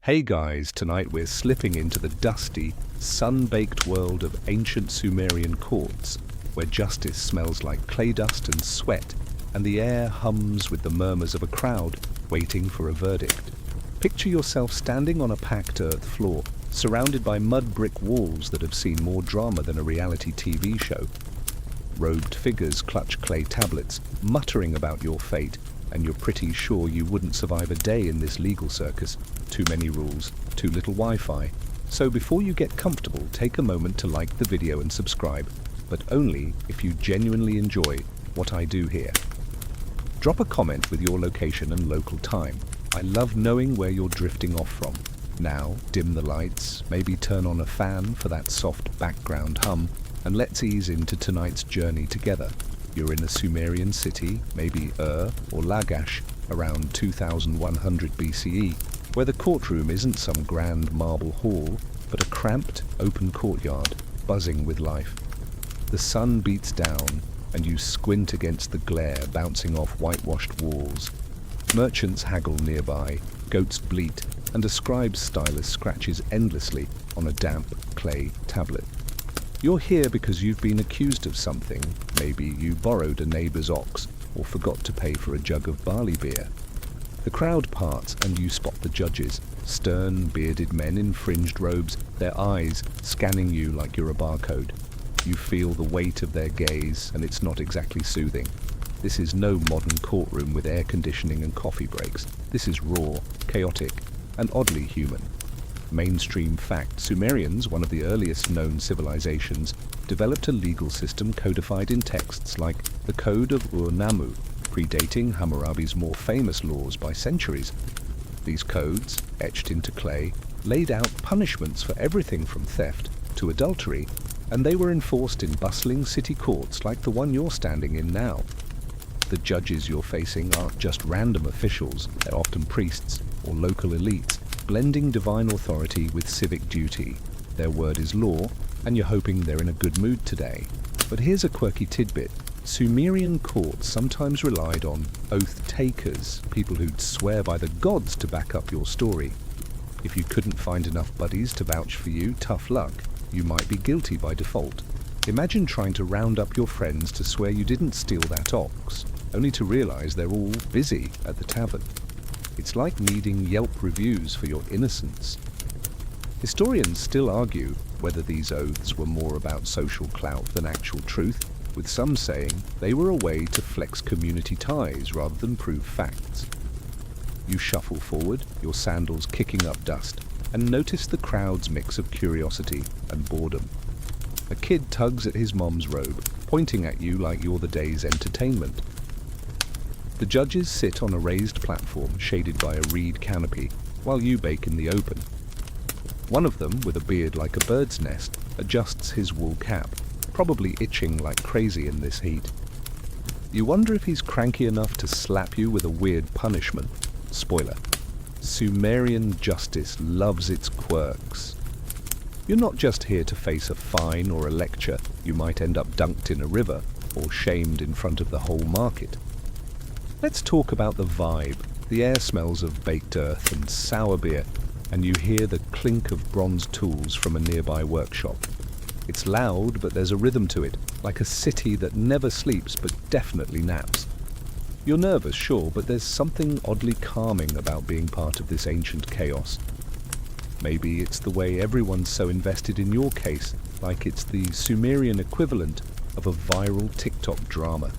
Hey guys, tonight we're slipping into the dusty, sun-baked world of ancient Sumerian courts, where justice smells like clay dust and sweat, and the air hums with the murmurs of a crowd waiting for a verdict. Picture yourself standing on a packed earth floor, surrounded by mud brick walls that have seen more drama than a reality TV show. Robed figures clutch clay tablets, muttering about your fate, and you're pretty sure you wouldn't survive a day in this legal circus. Too many rules, too little Wi-Fi. So before you get comfortable, take a moment to like the video and subscribe, but only if you genuinely enjoy what I do here. Drop a comment with your location and local time. I love knowing where you're drifting off from. Now, dim the lights, maybe turn on a fan for that soft background hum, and let's ease into tonight's journey together. You're in a Sumerian city, maybe Ur or Lagash, around 2100 BCE, where the courtroom isn't some grand marble hall, but a cramped, open courtyard, buzzing with life. The sun beats down, and you squint against the glare bouncing off whitewashed walls. Merchants haggle nearby, goats bleat, and a scribe's stylus scratches endlessly on a damp clay tablet. You're here because you've been accused of something. Maybe you borrowed a neighbor's ox or forgot to pay for a jug of barley beer. The crowd parts and you spot the judges, stern, bearded men in fringed robes, their eyes scanning you like you're a barcode. You feel the weight of their gaze, and it's not exactly soothing. This is no modern courtroom with air conditioning and coffee breaks. This is raw, chaotic, and oddly human. Mainstream fact: Sumerians, one of the earliest known civilizations, developed a legal system codified in texts like the Code of Ur-Nammu, predating Hammurabi's more famous laws by centuries. These codes, etched into clay, laid out punishments for everything from theft to adultery, and they were enforced in bustling city courts like the one you're standing in now. The judges you're facing aren't just random officials, they're often priests or local elites, blending divine authority with civic duty. Their word is law, and you're hoping they're in a good mood today. But here's a quirky tidbit. Sumerian courts sometimes relied on oath takers, people who'd swear by the gods to back up your story. If you couldn't find enough buddies to vouch for you, tough luck. You might be guilty by default. Imagine trying to round up your friends to swear you didn't steal that ox, only to realize they're all busy at the tavern. It's like needing Yelp reviews for your innocence. Historians still argue whether these oaths were more about social clout than actual truth, with some saying they were a way to flex community ties rather than prove facts. You shuffle forward, your sandals kicking up dust, and notice the crowd's mix of curiosity and boredom. A kid tugs at his mom's robe, pointing at you like you're the day's entertainment. The judges sit on a raised platform shaded by a reed canopy, while you bake in the open. One of them, with a beard like a bird's nest, adjusts his wool cap, probably itching like crazy in this heat. You wonder if he's cranky enough to slap you with a weird punishment. Spoiler: Sumerian justice loves its quirks. You're not just here to face a fine or a lecture. You might end up dunked in a river or shamed in front of the whole market. Let's talk about the vibe. The air smells of baked earth and sour beer, and you hear the clink of bronze tools from a nearby workshop. It's loud, but there's a rhythm to it, like a city that never sleeps but definitely naps. You're nervous, sure, but there's something oddly calming about being part of this ancient chaos. Maybe it's the way everyone's so invested in your case, like it's the Sumerian equivalent of a viral TikTok drama.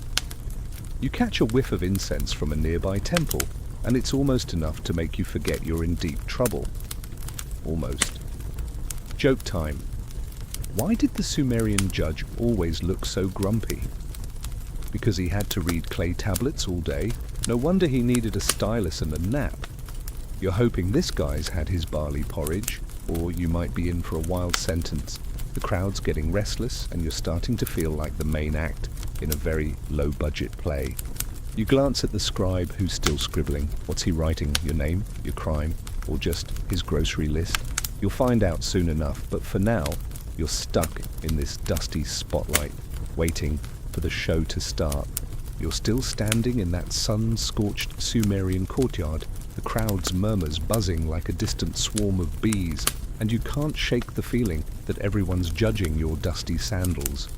You catch a whiff of incense from a nearby temple, and it's almost enough to make you forget you're in deep trouble. Almost. Joke time. Why did the Sumerian judge always look so grumpy? Because he had to read clay tablets all day? No wonder he needed a stylus and a nap. You're hoping this guy's had his barley porridge, or you might be in for a wild sentence. The crowd's getting restless, and you're starting to feel like the main act in a very low-budget play. You glance at the scribe who's still scribbling. What's he writing? Your name, your crime, or just his grocery list? You'll find out soon enough, but for now, you're stuck in this dusty spotlight, waiting for the show to start. You're still standing in that sun-scorched Sumerian courtyard, the crowd's murmurs buzzing like a distant swarm of bees, and you can't shake the feeling that everyone's judging your dusty sandals.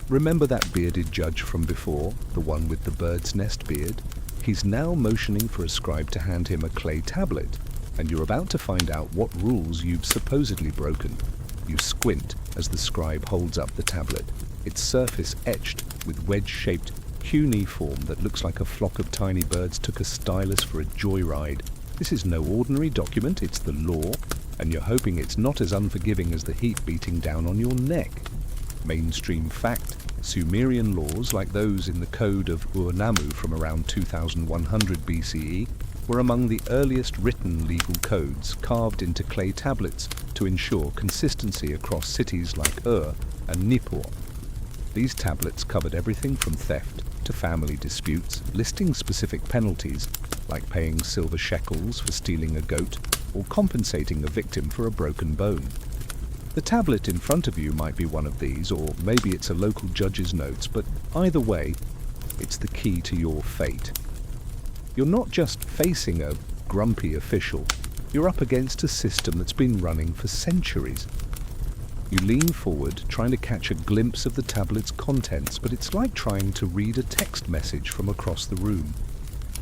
Remember that bearded judge from before, the one with the bird's nest beard? He's now motioning for a scribe to hand him a clay tablet, and you're about to find out what rules you've supposedly broken. You squint as the scribe holds up the tablet, its surface etched with wedge-shaped, cuneiform that looks like a flock of tiny birds took a stylus for a joyride. This is no ordinary document, it's the law, and you're hoping it's not as unforgiving as the heat beating down on your neck. Mainstream fact, Sumerian laws like those in the Code of Ur-Nammu from around 2100 BCE were among the earliest written legal codes carved into clay tablets to ensure consistency across cities like Ur and Nippur. These tablets covered everything from theft to family disputes, listing specific penalties like paying silver shekels for stealing a goat or compensating a victim for a broken bone. The tablet in front of you might be one of these, or maybe it's a local judge's notes, but either way, it's the key to your fate. You're not just facing a grumpy official, you're up against a system that's been running for centuries. You lean forward, trying to catch a glimpse of the tablet's contents, but it's like trying to read a text message from across the room.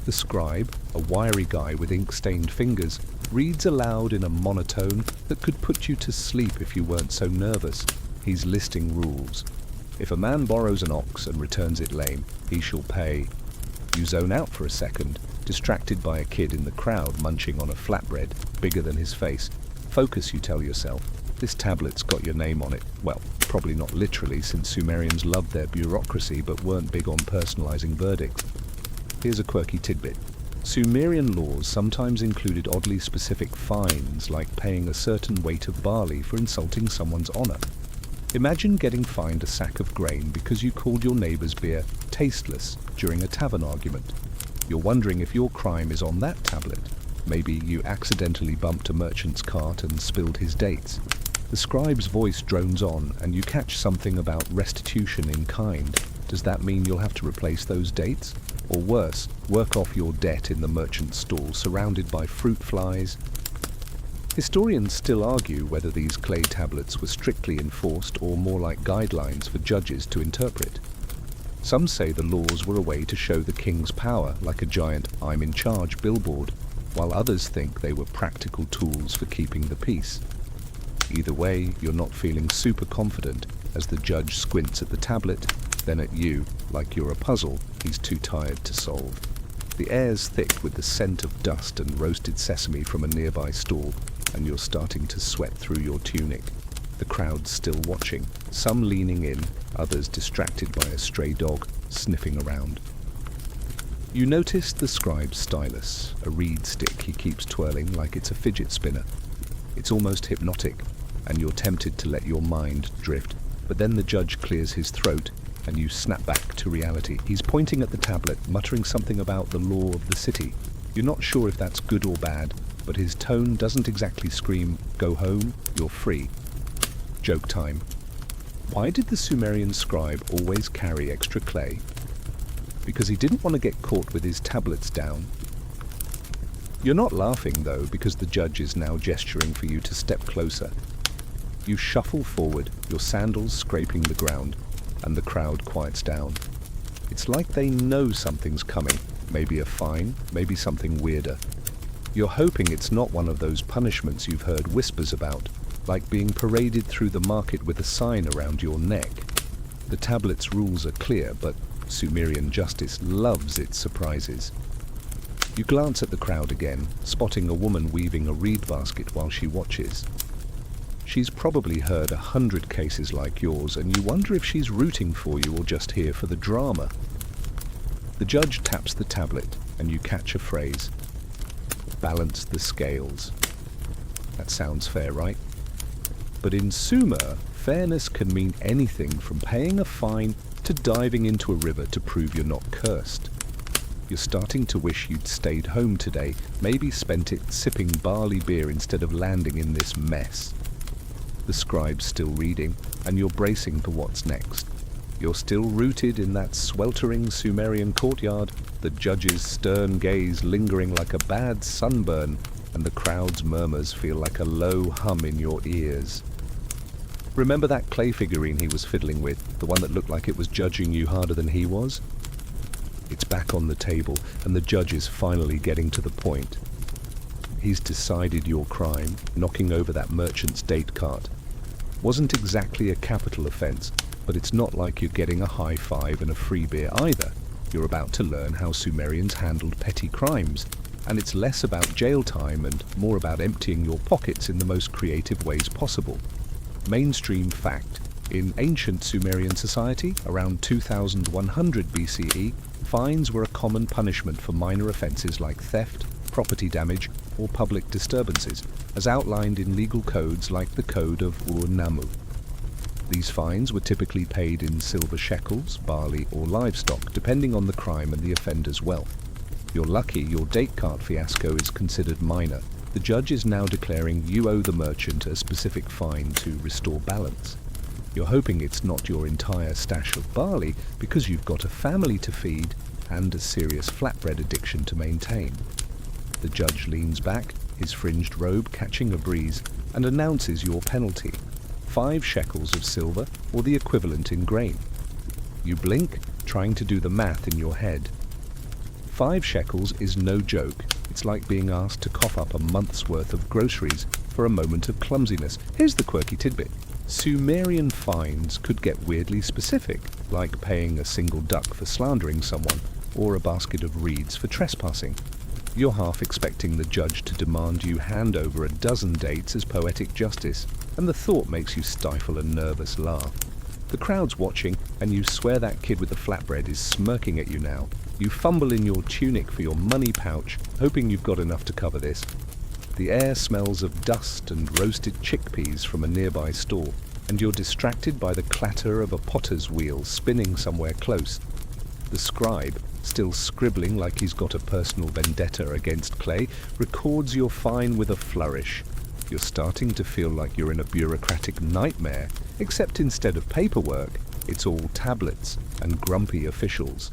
The scribe, a wiry guy with ink-stained fingers, reads aloud in a monotone that could put you to sleep if you weren't so nervous. He's listing rules. If a man borrows an ox and returns it lame, he shall pay. You zone out for a second, distracted by a kid in the crowd munching on a flatbread bigger than his face. Focus, you tell yourself. This tablet's got your name on it. Well, probably not literally, since Sumerians loved their bureaucracy but weren't big on personalizing verdicts. Here's a quirky tidbit. Sumerian laws sometimes included oddly specific fines, like paying a certain weight of barley for insulting someone's honor. Imagine getting fined a sack of grain because you called your neighbor's beer tasteless during a tavern argument. You're wondering if your crime is on that tablet. Maybe you accidentally bumped a merchant's cart and spilled his dates. The scribe's voice drones on, and you catch something about restitution in kind. Does that mean you'll have to replace those dates? Or worse, work off your debt in the merchant's stall surrounded by fruit flies? Historians still argue whether these clay tablets were strictly enforced or more like guidelines for judges to interpret. Some say the laws were a way to show the king's power, like a giant "I'm in charge" billboard, while others think they were practical tools for keeping the peace. Either way, you're not feeling super confident as the judge squints at the tablet, then at you, like you're a puzzle he's too tired to solve. The air's thick with the scent of dust and roasted sesame from a nearby stall, and you're starting to sweat through your tunic. The crowd's still watching, some leaning in, others distracted by a stray dog sniffing around. You notice the scribe's stylus, a reed stick he keeps twirling like it's a fidget spinner. It's almost hypnotic, and you're tempted to let your mind drift, but then the judge clears his throat and you snap back to reality. He's pointing at the tablet, muttering something about the law of the city. You're not sure if that's good or bad, but his tone doesn't exactly scream, "Go home, you're free." Joke time. Why did the Sumerian scribe always carry extra clay? Because he didn't want to get caught with his tablets down. You're not laughing, though, because the judge is now gesturing for you to step closer. You shuffle forward, your sandals scraping the ground, and the crowd quiets down. It's like they know something's coming, maybe a fine, maybe something weirder. You're hoping it's not one of those punishments you've heard whispers about, like being paraded through the market with a sign around your neck. The tablet's rules are clear, but Sumerian justice loves its surprises. You glance at the crowd again, spotting a woman weaving a reed basket while she watches. She's probably heard 100 cases like yours, and you wonder if she's rooting for you or just here for the drama. The judge taps the tablet, and you catch a phrase. Balance the scales. That sounds fair, right? But in Sumer, fairness can mean anything from paying a fine to diving into a river to prove you're not cursed. You're starting to wish you'd stayed home today, maybe spent it sipping barley beer instead of landing in this mess. The scribe's still reading, and you're bracing for what's next. You're still rooted in that sweltering Sumerian courtyard, the judge's stern gaze lingering like a bad sunburn, and the crowd's murmurs feel like a low hum in your ears. Remember that clay figurine he was fiddling with, the one that looked like it was judging you harder than he was? It's back on the table, and the judge is finally getting to the point. He's decided your crime, knocking over that merchant's date cart. Wasn't exactly a capital offense, but it's not like you're getting a high five and a free beer either. You're about to learn how Sumerians handled petty crimes, and it's less about jail time and more about emptying your pockets in the most creative ways possible. Mainstream fact: in ancient Sumerian society, around 2100 BCE, fines were a common punishment for minor offenses like theft, property damage, or public disturbances, as outlined in legal codes like the Code of Ur-Nammu. These fines were typically paid in silver shekels, barley, or livestock, depending on the crime and the offender's wealth. You're lucky your date cart fiasco is considered minor. The judge is now declaring you owe the merchant a specific fine to restore balance. You're hoping it's not your entire stash of barley because you've got a family to feed and a serious flatbread addiction to maintain. The judge leans back, his fringed robe catching a breeze, and announces your penalty: 5 shekels of silver, or the equivalent in grain. You blink, trying to do the math in your head. 5 shekels is no joke. It's like being asked to cough up a month's worth of groceries for a moment of clumsiness. Here's the quirky tidbit. Sumerian fines could get weirdly specific, like paying a single duck for slandering someone, or a basket of reeds for trespassing. You're half expecting the judge to demand you hand over a dozen dates as poetic justice, and the thought makes you stifle a nervous laugh. The crowd's watching, and you swear that kid with the flatbread is smirking at you now. You fumble in your tunic for your money pouch, hoping you've got enough to cover this. The air smells of dust and roasted chickpeas from a nearby stall, and you're distracted by the clatter of a potter's wheel spinning somewhere close. The scribe, still scribbling like he's got a personal vendetta against clay, records your fine with a flourish. You're starting to feel like you're in a bureaucratic nightmare, except instead of paperwork, it's all tablets and grumpy officials.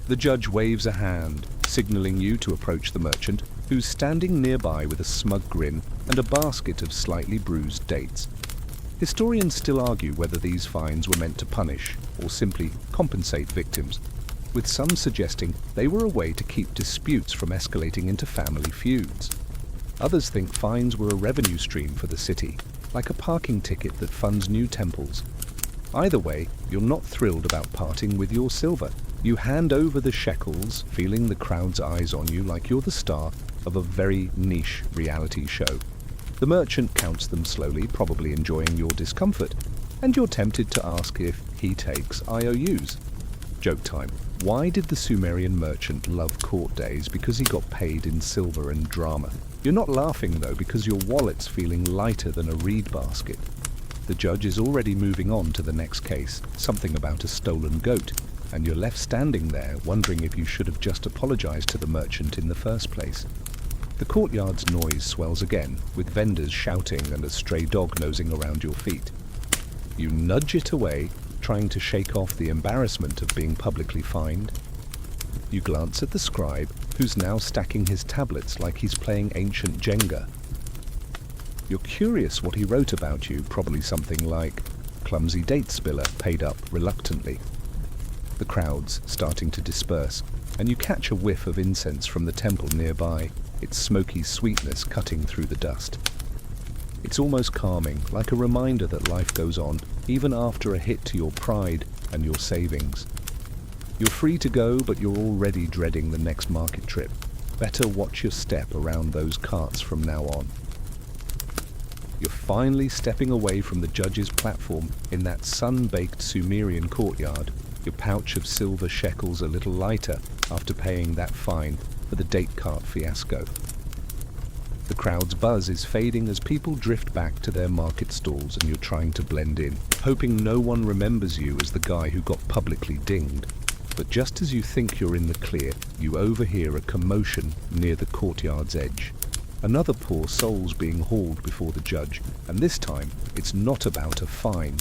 The judge waves a hand, signaling you to approach the merchant, who's standing nearby with a smug grin and a basket of slightly bruised dates. Historians still argue whether these fines were meant to punish or simply compensate victims, with some suggesting they were a way to keep disputes from escalating into family feuds. Others think fines were a revenue stream for the city, like a parking ticket that funds new temples. Either way, you're not thrilled about parting with your silver. You hand over the shekels, feeling the crowd's eyes on you like you're the star of a very niche reality show. The merchant counts them slowly, probably enjoying your discomfort, and you're tempted to ask if he takes IOUs. Joke time. Why did the Sumerian merchant love court days? Because he got paid in silver and drama. You're not laughing, though, because your wallet's feeling lighter than a reed basket. The judge is already moving on to the next case, something about a stolen goat, and you're left standing there wondering if you should have just apologized to the merchant in the first place. The courtyard's noise swells again, with vendors shouting and a stray dog nosing around your feet. You nudge it away, trying to shake off the embarrassment of being publicly fined. You glance at the scribe, who's now stacking his tablets like he's playing ancient Jenga. You're curious what he wrote about you, probably something like, "Clumsy date spiller, paid up reluctantly." The crowd's starting to disperse, and you catch a whiff of incense from the temple nearby, its smoky sweetness cutting through the dust. It's almost calming, like a reminder that life goes on, even after a hit to your pride and your savings. You're free to go, but you're already dreading the next market trip. Better watch your step around those carts from now on. You're finally stepping away from the judge's platform in that sun-baked Sumerian courtyard, your pouch of silver shekels a little lighter after paying that fine for the date cart fiasco. The crowd's buzz is fading as people drift back to their market stalls, and you're trying to blend in, hoping no one remembers you as the guy who got publicly dinged. But just as you think you're in the clear, you overhear a commotion near the courtyard's edge. Another poor soul's being hauled before the judge, and this time it's not about a fine.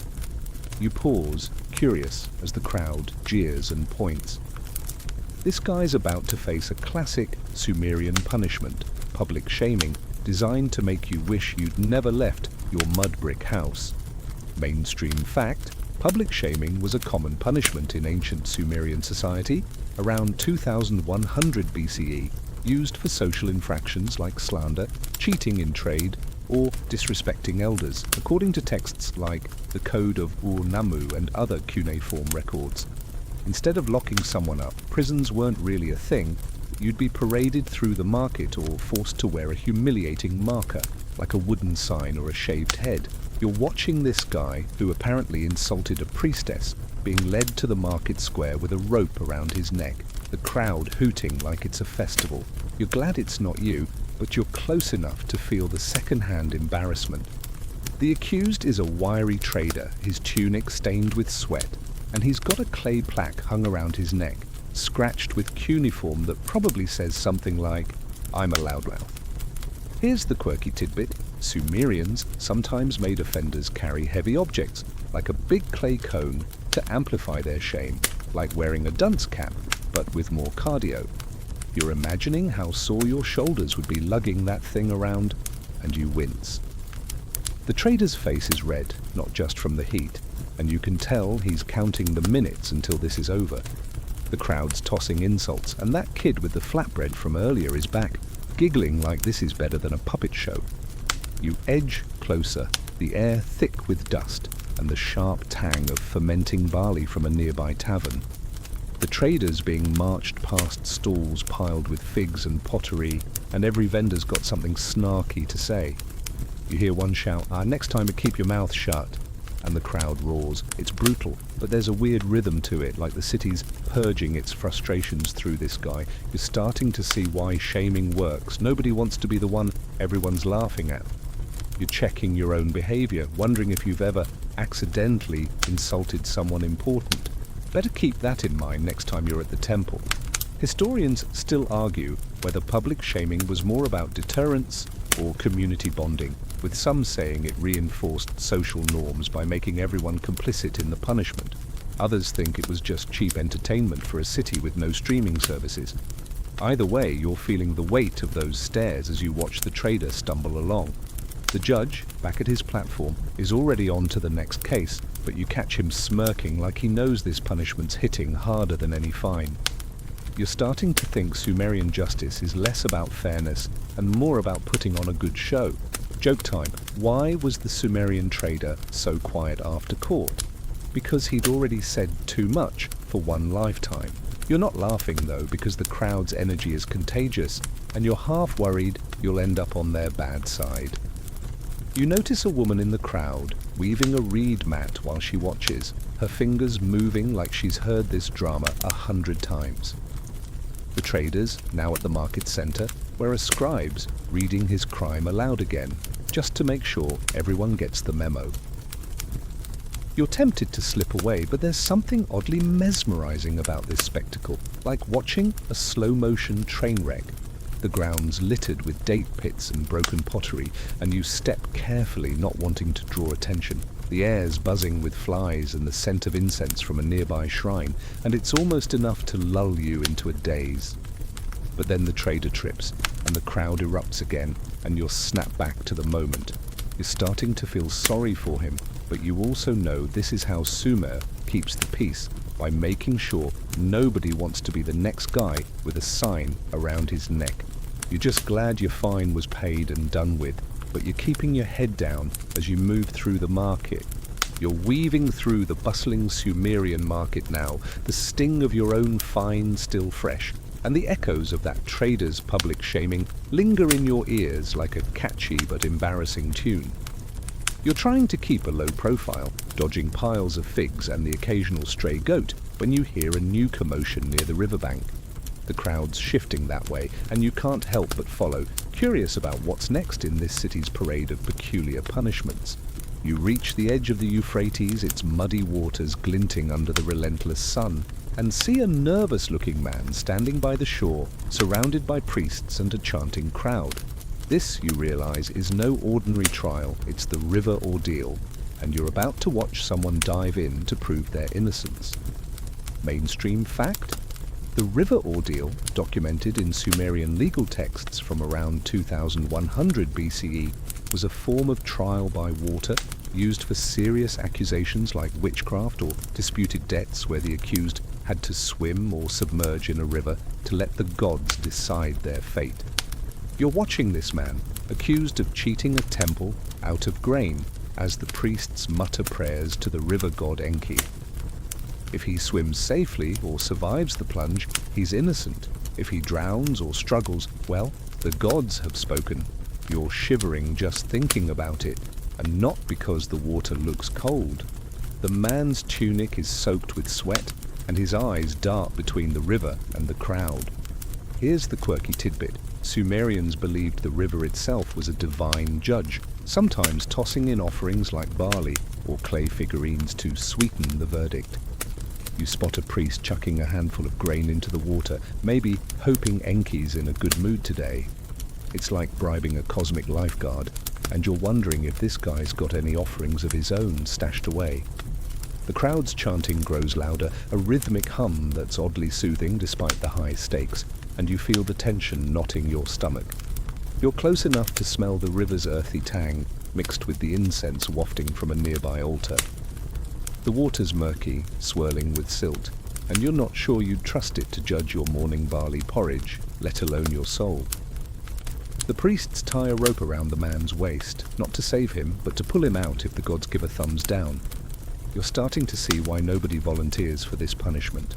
You pause, curious, as the crowd jeers and points. This guy's about to face a classic Sumerian punishment, public shaming, designed to make you wish you'd never left your mud brick house. Mainstream fact: public shaming was a common punishment in ancient Sumerian society around 2100 BCE, used for social infractions like slander, cheating in trade, or disrespecting elders, according to texts like the Code of Ur-Nammu and other cuneiform records. Instead of locking someone up, prisons weren't really a thing. You'd be paraded through the market or forced to wear a humiliating marker, like a wooden sign or a shaved head. You're watching this guy, who apparently insulted a priestess, being led to the market square with a rope around his neck, the crowd hooting like it's a festival. You're glad it's not you, but you're close enough to feel the second-hand embarrassment. The accused is a wiry trader, his tunic stained with sweat, and he's got a clay plaque hung around his neck, scratched with cuneiform that probably says something like, "I'm a loudmouth." Here's the quirky tidbit: Sumerians sometimes made offenders carry heavy objects, like a big clay cone, to amplify their shame, like wearing a dunce cap, but with more cardio. You're imagining how sore your shoulders would be lugging that thing around, and you wince. The trader's face is red, not just from the heat, and you can tell he's counting the minutes until this is over. The crowd's tossing insults, and that kid with the flatbread from earlier is back, giggling like this is better than a puppet show. You edge closer, the air thick with dust, and the sharp tang of fermenting barley from a nearby tavern. The traders being marched past stalls piled with figs and pottery, and every vendor's got something snarky to say. You hear one shout, "Next time keep your mouth shut," and the crowd roars. It's brutal, but there's a weird rhythm to it, like the city's purging its frustrations through this guy. You're starting to see why shaming works. Nobody wants to be the one everyone's laughing at. You're checking your own behavior, wondering if you've ever accidentally insulted someone important. Better keep that in mind next time you're at the temple. Historians still argue whether public shaming was more about deterrence or community bonding, with some saying it reinforced social norms by making everyone complicit in the punishment. Others think it was just cheap entertainment for a city with no streaming services. Either way, you're feeling the weight of those stares as you watch the trader stumble along. The judge, back at his platform, is already on to the next case, but you catch him smirking like he knows this punishment's hitting harder than any fine. You're starting to think Sumerian justice is less about fairness and more about putting on a good show. Joke time. Why was the Sumerian trader so quiet after court? Because he'd already said too much for one lifetime. You're not laughing though, because the crowd's energy is contagious, and you're half worried you'll end up on their bad side. You notice a woman in the crowd, weaving a reed mat while she watches, her fingers moving like she's heard this drama 100 times. The traders, now at the market center, where a scribe's reading his crime aloud again, just to make sure everyone gets the memo. You're tempted to slip away, but there's something oddly mesmerizing about this spectacle, like watching a slow-motion train wreck. The ground's littered with date pits and broken pottery, and you step carefully, not wanting to draw attention. The air's buzzing with flies and the scent of incense from a nearby shrine, and it's almost enough to lull you into a daze. But then the trader trips, and the crowd erupts again, and you're snapped back to the moment. You're starting to feel sorry for him, but you also know this is how Sumer keeps the peace, by making sure nobody wants to be the next guy with a sign around his neck. You're just glad your fine was paid and done with, but you're keeping your head down as you move through the market. You're weaving through the bustling Sumerian market now, the sting of your own fine still fresh, and the echoes of that trader's public shaming linger in your ears like a catchy but embarrassing tune. You're trying to keep a low profile, dodging piles of figs and the occasional stray goat, when you hear a new commotion near the riverbank. The crowd's shifting that way, and you can't help but follow, curious about what's next in this city's parade of peculiar punishments. You reach the edge of the Euphrates, its muddy waters glinting under the relentless sun, and see a nervous-looking man standing by the shore, surrounded by priests and a chanting crowd. This, you realize, is no ordinary trial, it's the river ordeal. and you're about to watch someone dive in to prove their innocence. Mainstream fact? The river ordeal, documented in Sumerian legal texts from around 2100 BCE, was a form of trial by water used for serious accusations like witchcraft or disputed debts where the accused had to swim or submerge in a river to let the gods decide their fate. You're watching this man, accused of cheating a temple out of grain, as the priests mutter prayers to the river god Enki. If he swims safely or survives the plunge, he's innocent. If he drowns or struggles, well, the gods have spoken. You're shivering just thinking about it, and not because the water looks cold. The man's tunic is soaked with sweat, and his eyes dart between the river and the crowd. Here's the quirky tidbit. Sumerians believed the river itself was a divine judge, sometimes tossing in offerings like barley or clay figurines to sweeten the verdict. You spot a priest chucking a handful of grain into the water, maybe hoping Enki's in a good mood today. It's like bribing a cosmic lifeguard, and you're wondering if this guy's got any offerings of his own stashed away. The crowd's chanting grows louder, a rhythmic hum that's oddly soothing despite the high stakes, and you feel the tension knotting your stomach. You're close enough to smell the river's earthy tang, mixed with the incense wafting from a nearby altar. The water's murky, swirling with silt, and you're not sure you'd trust it to judge your morning barley porridge, let alone your soul. The priests tie a rope around the man's waist, not to save him, but to pull him out if the gods give a thumbs down. You're starting to see why nobody volunteers for this punishment.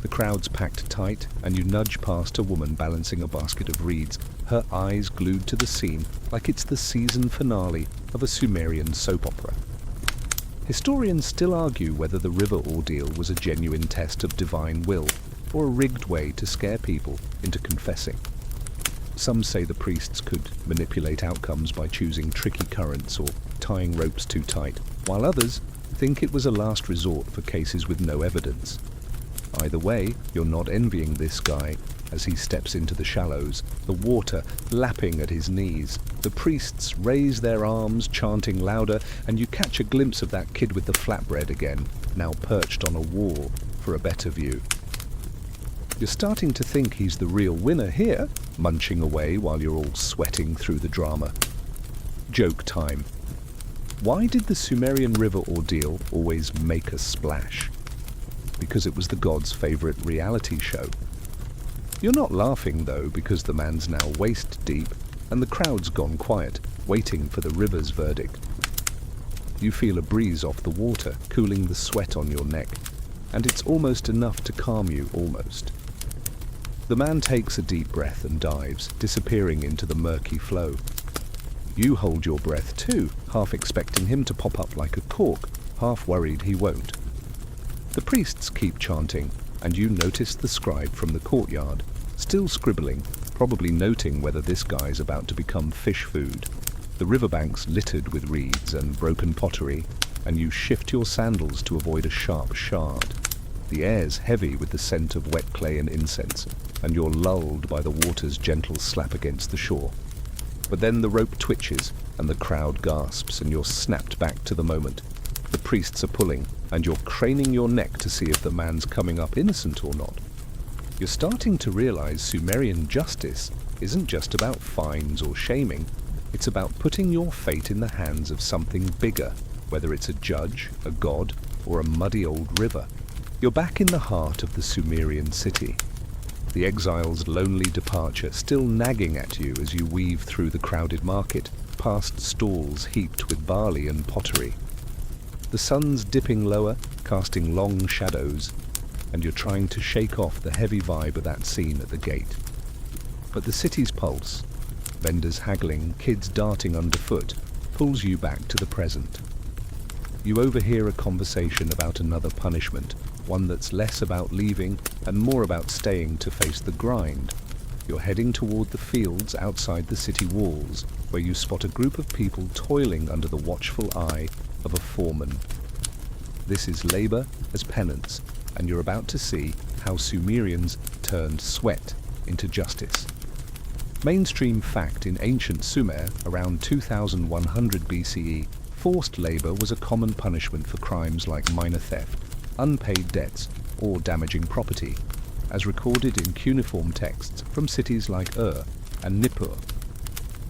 The crowd's packed tight, and you nudge past a woman balancing a basket of reeds, her eyes glued to the scene like it's the season finale of a Sumerian soap opera. Historians still argue whether the river ordeal was a genuine test of divine will, or a rigged way to scare people into confessing. Some say the priests could manipulate outcomes by choosing tricky currents or tying ropes too tight, while others think it was a last resort for cases with no evidence. Either way, you're not envying this guy as he steps into the shallows, the water lapping at his knees. The priests raise their arms, chanting louder, and you catch a glimpse of that kid with the flatbread again, now perched on a wall for a better view. You're starting to think he's the real winner here, munching away while you're all sweating through the drama. Joke time. Why did the Sumerian river ordeal always make a splash? Because it was the gods' favorite reality show. You're not laughing, though, because the man's now waist deep and the crowd's gone quiet, waiting for the river's verdict. You feel a breeze off the water, cooling the sweat on your neck, and it's almost enough to calm you, almost. The man takes a deep breath and dives, disappearing into the murky flow. You hold your breath too, half expecting him to pop up like a cork, half worried he won't. The priests keep chanting, and you notice the scribe from the courtyard, still scribbling, probably noting whether this guy's about to become fish food. The riverbank's littered with reeds and broken pottery, and you shift your sandals to avoid a sharp shard. The air's heavy with the scent of wet clay and incense, and you're lulled by the water's gentle slap against the shore. But then the rope twitches, and the crowd gasps, and you're snapped back to the moment. The priests are pulling, and you're craning your neck to see if the man's coming up innocent or not. You're starting to realize Sumerian justice isn't just about fines or shaming. It's about putting your fate in the hands of something bigger, whether it's a judge, a god, or a muddy old river. You're back in the heart of the Sumerian city. The exile's lonely departure still nagging at you as you weave through the crowded market, past stalls heaped with barley and pottery. The sun's dipping lower, casting long shadows, and you're trying to shake off the heavy vibe of that scene at the gate. But the city's pulse, vendors haggling, kids darting underfoot, pulls you back to the present. You overhear a conversation about another punishment, one that's less about leaving and more about staying to face the grind. You're heading toward the fields outside the city walls, where you spot a group of people toiling under the watchful eye of a foreman. This is labor as penance, and you're about to see how Sumerians turned sweat into justice. Mainstream fact: in ancient Sumer, around 2100 BCE, Forced labor was a common punishment for crimes like minor theft, unpaid debts, or damaging property, as recorded in cuneiform texts from cities like and Nippur.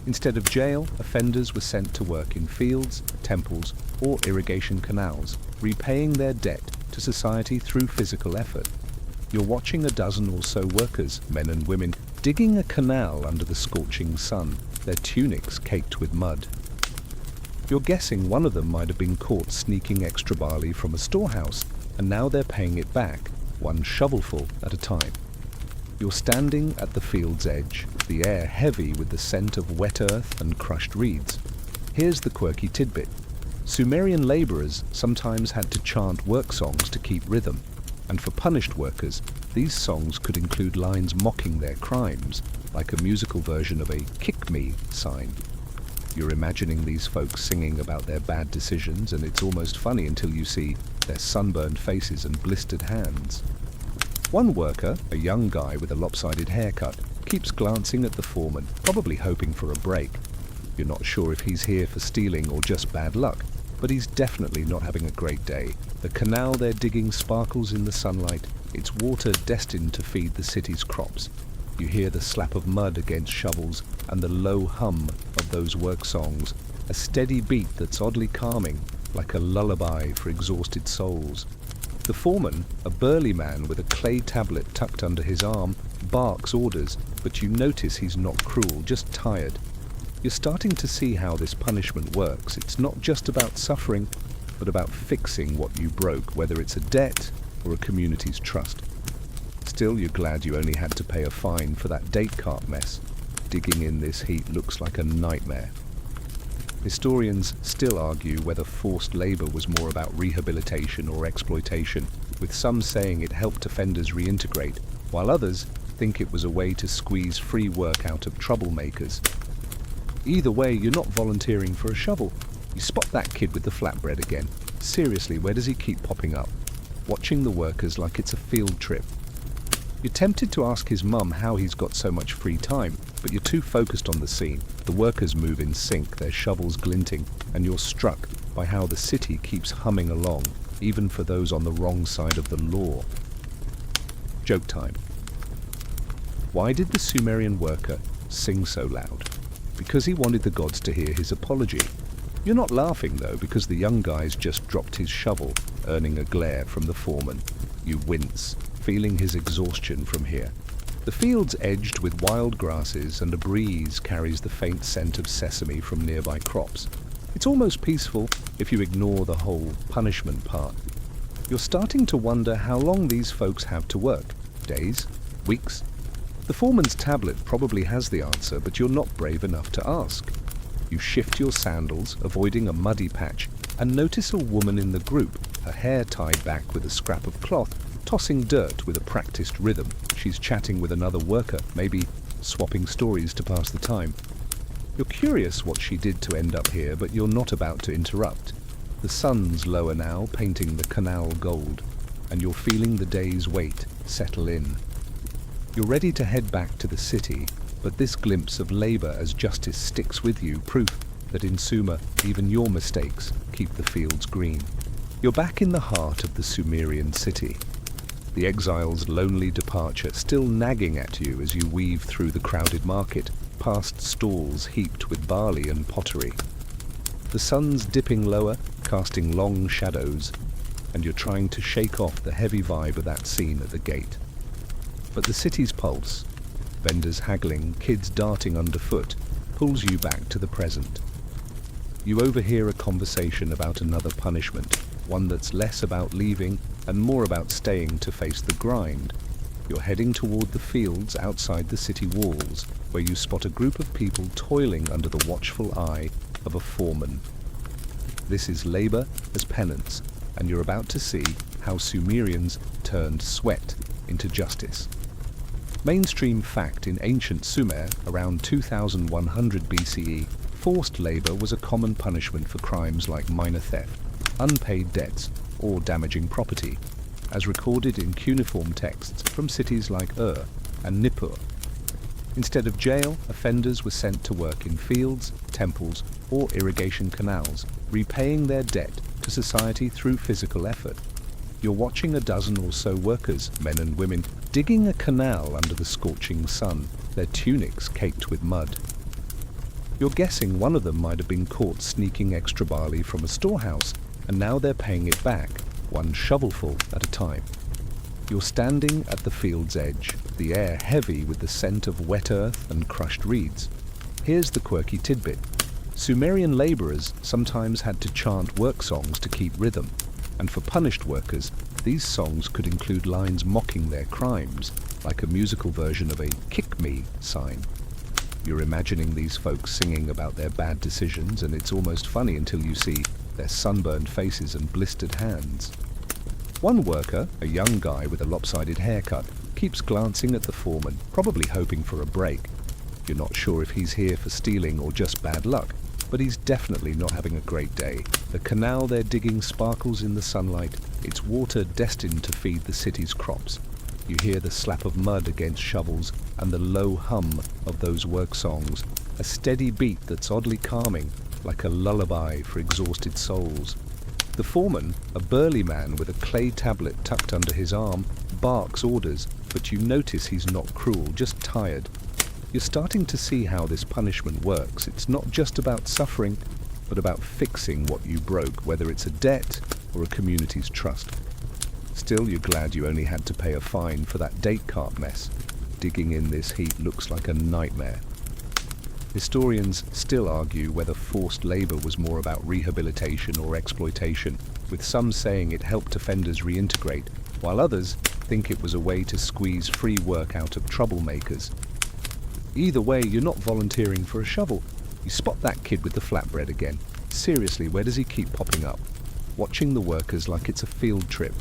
Instead of jail, offenders were sent to work in fields, temples, or irrigation canals, repaying their debt to society through physical effort. You're watching a dozen or so workers, men and women, digging a canal under the scorching sun, their tunics caked with mud. You're guessing one of them might have been caught sneaking extra barley from a storehouse, and now they're paying it back, one shovelful at a time. You're standing at the field's edge, the air heavy with the scent of wet earth and crushed reeds. Here's the quirky tidbit. Sumerian laborers sometimes had to chant work songs to keep rhythm, and for punished workers, these songs could include lines mocking their crimes, like a musical version of a "kick me" sign. You're imagining these folks singing about their bad decisions, and it's almost funny until you see their sunburned faces and blistered hands. One worker, a young guy with a lopsided haircut, keeps glancing at the foreman, probably hoping for a break. You're not sure if he's here for stealing or just bad luck, but he's definitely not having a great day. The canal they're digging sparkles in the sunlight, its water destined to feed the city's crops. You hear the slap of mud against shovels and the low hum of those work songs, a steady beat that's oddly calming, like a lullaby for exhausted souls. The foreman, a burly man with a clay tablet tucked under his arm, barks orders, but you notice he's not cruel, just tired. You're starting to see how this punishment works. It's not just about suffering, but about fixing what you broke, whether it's a debt or a community's trust. Still, you're glad you only had to pay a fine for that date cart mess. Digging in this heat looks like a nightmare. Historians still argue whether forced labor was more about rehabilitation or exploitation, with some saying it helped offenders reintegrate, while others think it was a way to squeeze free work out of troublemakers. Either way, you're not volunteering for a shovel. You spot that kid with the flatbread again. Seriously, where does he keep popping up? Watching the workers like it's a field trip. You're tempted to ask his mum how he's got so much free time, but you're too focused on the scene. The workers move in sync, their shovels glinting, and you're struck by how the city keeps humming along, even for those on the wrong side of the law. Joke time. Why did the Sumerian worker sing so loud? Because he wanted the gods to hear his apology. You're not laughing, though, because the young guy's just dropped his shovel, earning a glare from the foreman. You wince, feeling his exhaustion from here. The field's edged with wild grasses, and a breeze carries the faint scent of sesame from nearby crops. It's almost peaceful if you ignore the whole punishment part. You're starting to wonder how long these folks have to work. Days? Weeks? The foreman's tablet probably has the answer, but you're not brave enough to ask. You shift your sandals, avoiding a muddy patch, and notice a woman in the group, her hair tied back with a scrap of cloth, tossing dirt with a practiced rhythm. She's chatting with another worker, maybe swapping stories to pass the time. You're curious what she did to end up here, but you're not about to interrupt. The sun's lower now, painting the canal gold, and you're feeling the day's weight settle in. You're ready to head back to the city, but this glimpse of labor as justice sticks with you, proof that in Sumer, even your mistakes keep the fields green. You're back in the heart of the Sumerian city. The exile's lonely departure still nagging at you as you weave through the crowded market, past stalls heaped with barley and pottery. The sun's dipping lower, casting long shadows, and you're trying to shake off the heavy vibe of that scene at the gate. But the city's pulse, vendors haggling, kids darting underfoot, pulls you back to the present. You overhear a conversation about another punishment, one that's less about leaving and more about staying to face the grind. You're heading toward the fields outside the city walls, where you spot a group of people toiling under the watchful eye of a foreman. This is labor as penance, and you're about to see how Sumerians turned sweat into justice. Mainstream fact: in ancient Sumer, around 2100 BCE, forced labor was a common punishment for crimes like minor theft, unpaid debts, or damaging property, as recorded in cuneiform texts from cities like and Nippur. Instead of jail, offenders were sent to work in fields, temples, or irrigation canals, repaying their debt to society through physical effort. You're watching a dozen or so workers, men and women, digging a canal under the scorching sun, their tunics caked with mud. You're guessing one of them might have been caught sneaking extra barley from a storehouse, and now they're paying it back, one shovelful at a time. You're standing at the field's edge, the air heavy with the scent of wet earth and crushed reeds. Here's the quirky tidbit. Sumerian laborers sometimes had to chant work songs to keep rhythm, and for punished workers, these songs could include lines mocking their crimes, like a musical version of a "kick me" sign. You're imagining these folks singing about their bad decisions, and it's almost funny until you see their sunburned faces and blistered hands. One worker, a young guy with a lopsided haircut, keeps glancing at the foreman, probably hoping for a break. You're not sure if he's here for stealing or just bad luck, but he's definitely not having a great day. The canal they're digging sparkles in the sunlight, its water destined to feed the city's crops. You hear the slap of mud against shovels and the low hum of those work songs, a steady beat that's oddly calming, like a lullaby for exhausted souls. The foreman, a burly man with a clay tablet tucked under his arm, barks orders, but you notice he's not cruel, just tired. You're starting to see how this punishment works. It's not just about suffering, but about fixing what you broke, whether it's a debt or a community's trust. Still, you're glad you only had to pay a fine for that date cart mess. Digging in this heat looks like a nightmare. Historians still argue whether forced labor was more about rehabilitation or exploitation, with some saying it helped offenders reintegrate, while others think it was a way to squeeze free work out of troublemakers. Either way, you're not volunteering for a shovel. You spot that kid with the flatbread again. Seriously, where does he keep popping up? Watching the workers like it's a field trip.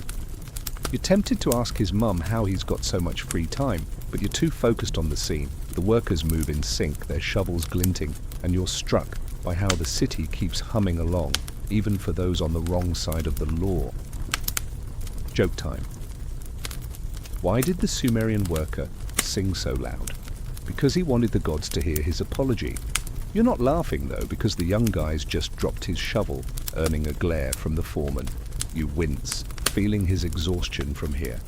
You're tempted to ask his mum how he's got so much free time, but you're too focused on the scene. The workers move in sync, their shovels glinting, and you're struck by how the city keeps humming along, even for those on the wrong side of the law. Joke time. Why did the Sumerian worker sing so loud? Because he wanted the gods to hear his apology. You're not laughing, though, because the young guy's just dropped his shovel, earning a glare from the foreman. You wince, feeling his exhaustion from here.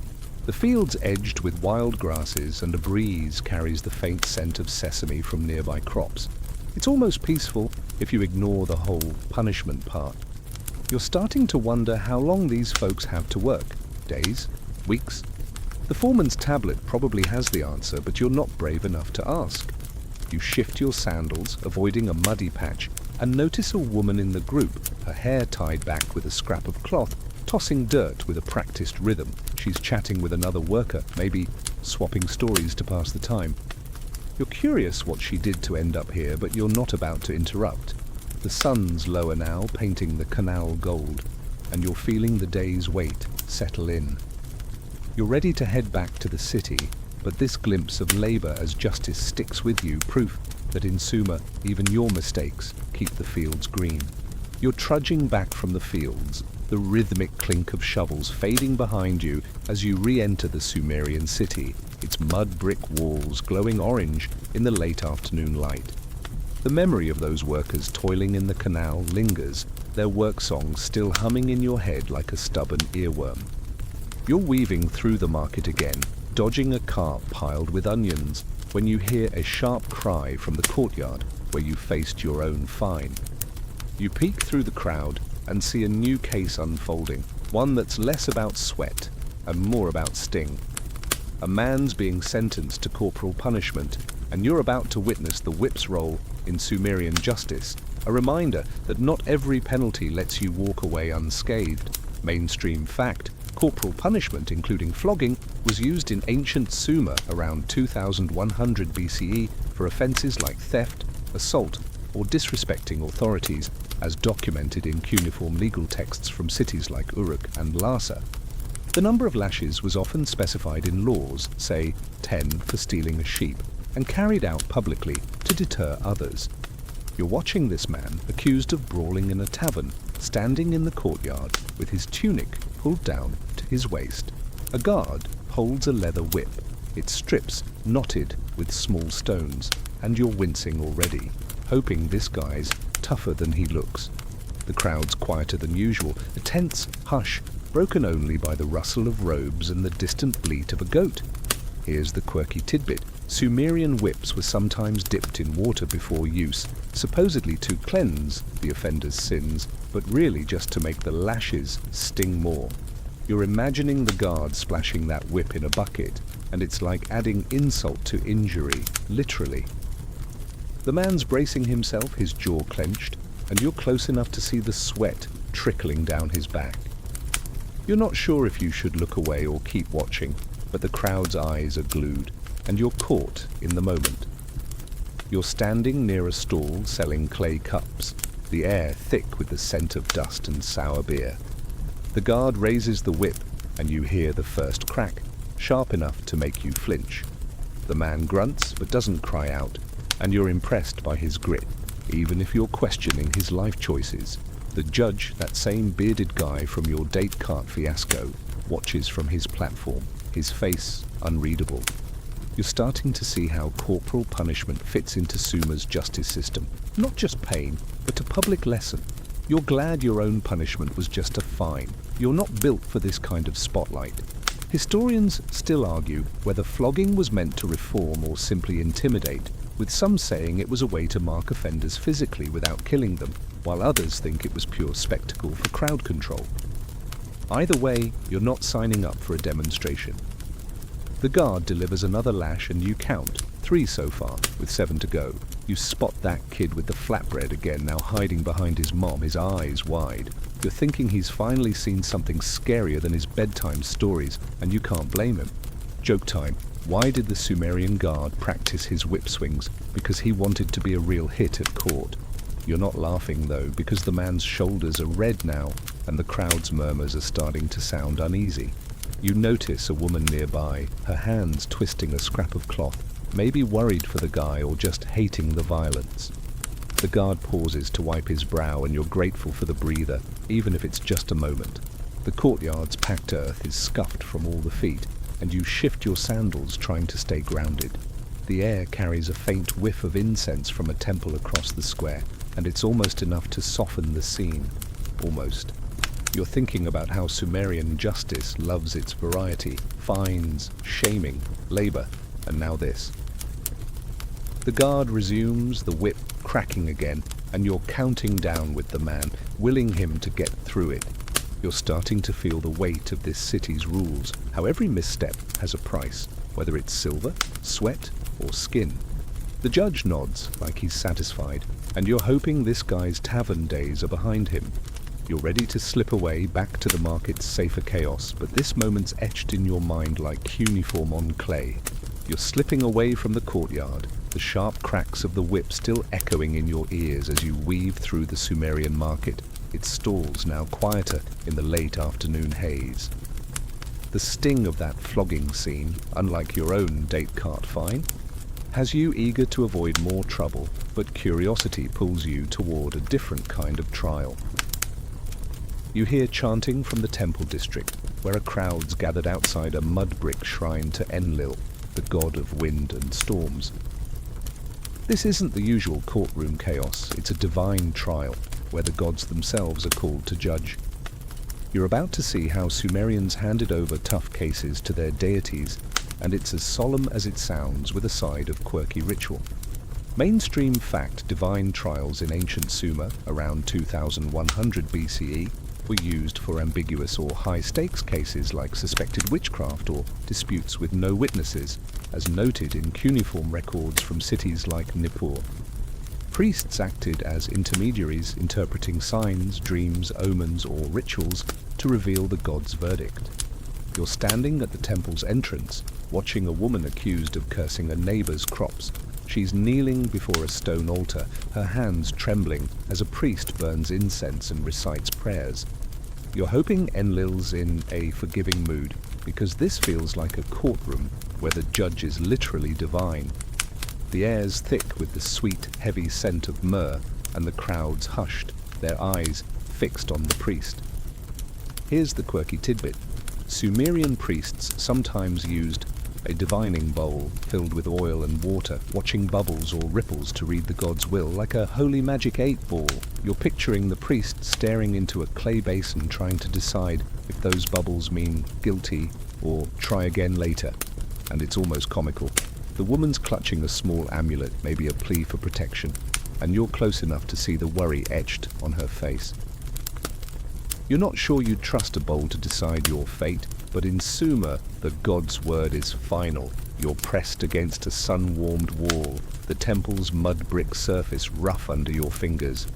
The field's edged with wild grasses, and a breeze carries the faint scent of sesame from nearby crops. It's almost peaceful if you ignore the whole punishment part. You're starting to wonder how long these folks have to work. Days? Weeks? The foreman's tablet probably has the answer, but you're not brave enough to ask. You shift your sandals, avoiding a muddy patch, and notice a woman in the group, her hair tied back with a scrap of cloth, tossing dirt with a practiced rhythm. She's chatting with another worker, maybe swapping stories to pass the time. You're curious what she did to end up here, but you're not about to interrupt. The sun's lower now, painting the canal gold, and you're feeling the day's weight settle in. You're ready to head back to the city, but this glimpse of labor as justice sticks with you, proof that in Sumer, even your mistakes keep the fields green. You're trudging back from the fields, the rhythmic clink of shovels fading behind you as you re-enter the Sumerian city, its mud brick walls glowing orange in the late afternoon light. The memory of those workers toiling in the canal lingers, their work songs still humming in your head like a stubborn earworm. You're weaving through the market again, dodging a cart piled with onions, when you hear a sharp cry from the courtyard where you faced your own fine. You peek through the crowd and see a new case unfolding, one that's less about sweat and more about sting. A man's being sentenced to corporal punishment, and you're about to witness the whip's roll in Sumerian justice, a reminder that not every penalty lets you walk away unscathed. Mainstream fact, corporal punishment, including flogging, was used in ancient Sumer around 2100 BCE for offenses like theft, assault, or disrespecting authorities, as documented in cuneiform legal texts from cities like Uruk and Larsa. The number of lashes was often specified in laws, say 10 for stealing a sheep, and carried out publicly to deter others. You're watching this man, accused of brawling in a tavern, standing in the courtyard with his tunic pulled down to his waist. A guard holds a leather whip, its strips knotted with small stones, and you're wincing already, hoping this guy's tougher than he looks. The crowd's quieter than usual, a tense hush broken only by the rustle of robes and the distant bleat of a goat. Here's the quirky tidbit. Sumerian whips were sometimes dipped in water before use, supposedly to cleanse the offender's sins, but really just to make the lashes sting more. You're imagining the guard splashing that whip in a bucket, and it's like adding insult to injury, literally. The man's bracing himself, his jaw clenched, and you're close enough to see the sweat trickling down his back. You're not sure if you should look away or keep watching, but the crowd's eyes are glued, and you're caught in the moment. You're standing near a stall selling clay cups, the air thick with the scent of dust and sour beer. The guard raises the whip, and you hear the first crack, sharp enough to make you flinch. The man grunts but doesn't cry out, and you're impressed by his grit, even if you're questioning his life choices. The judge, that same bearded guy from your date cart fiasco, watches from his platform, his face unreadable. You're starting to see how corporal punishment fits into Sumer's justice system. Not just pain, but a public lesson. You're glad your own punishment was just a fine. You're not built for this kind of spotlight. Historians still argue whether flogging was meant to reform or simply intimidate, with some saying it was a way to mark offenders physically without killing them, while others think it was pure spectacle for crowd control. Either way, you're not signing up for a demonstration. The guard delivers another lash and you count, 3 so far, with 7 to go. You spot that kid with the flatbread again, now hiding behind his mom, his eyes wide. You're thinking he's finally seen something scarier than his bedtime stories, and you can't blame him. Joke time. Why did the Sumerian guard practice his whip swings? Because he wanted to be a real hit at court. You're not laughing, though, because the man's shoulders are red now, and the crowd's murmurs are starting to sound uneasy. You notice a woman nearby, her hands twisting a scrap of cloth, maybe worried for the guy or just hating the violence. The guard pauses to wipe his brow, and you're grateful for the breather, even if it's just a moment. The courtyard's packed earth is scuffed from all the feet, and you shift your sandals trying to stay grounded. The air carries a faint whiff of incense from a temple across the square, and it's almost enough to soften the scene. Almost. You're thinking about how Sumerian justice loves its variety, fines, shaming, labor, and now this. The guard resumes, the whip cracking again, and you're counting down with the man, willing him to get through it. You're starting to feel the weight of this city's rules, how every misstep has a price, whether it's silver, sweat, or skin. The judge nods like he's satisfied, and you're hoping this guy's tavern days are behind him. You're ready to slip away back to the market's safer chaos, but this moment's etched in your mind like cuneiform on clay. You're slipping away from the courtyard, the sharp cracks of the whip still echoing in your ears as you weave through the Sumerian market, its stalls now quieter in the late afternoon haze. The sting of that flogging scene, unlike your own date cart fine, has you eager to avoid more trouble, but curiosity pulls you toward a different kind of trial. You hear chanting from the temple district, where a crowd's gathered outside a mud brick shrine to Enlil, the god of wind and storms. This isn't the usual courtroom chaos, it's a divine trial, where the gods themselves are called to judge. You're about to see how Sumerians handed over tough cases to their deities, and it's as solemn as it sounds with a side of quirky ritual. Mainstream fact, divine trials in ancient Sumer, around 2100 BCE, were used for ambiguous or high-stakes cases like suspected witchcraft or disputes with no witnesses, as noted in cuneiform records from cities like Nippur. Priests acted as intermediaries, interpreting signs, dreams, omens, or rituals to reveal the god's verdict. You're standing at the temple's entrance, watching a woman accused of cursing a neighbor's crops. She's kneeling before a stone altar, her hands trembling as a priest burns incense and recites prayers. You're hoping Enlil's in a forgiving mood, because this feels like a courtroom where the judge is literally divine. The air's thick with the sweet, heavy scent of myrrh, and the crowd's hushed, their eyes fixed on the priest. Here's the quirky tidbit. Sumerian priests sometimes used a divining bowl filled with oil and water, watching bubbles or ripples to read the god's will, like a holy magic 8-ball. You're picturing the priest staring into a clay basin trying to decide if those bubbles mean guilty or try again later. And it's almost comical. The woman's clutching a small amulet, maybe a plea for protection, and you're close enough to see the worry etched on her face. You're not sure you'd trust a bowl to decide your fate, but in Sumer, the god's word is final. You're pressed against a sun-warmed wall, the temple's mud brick surface rough under your fingers.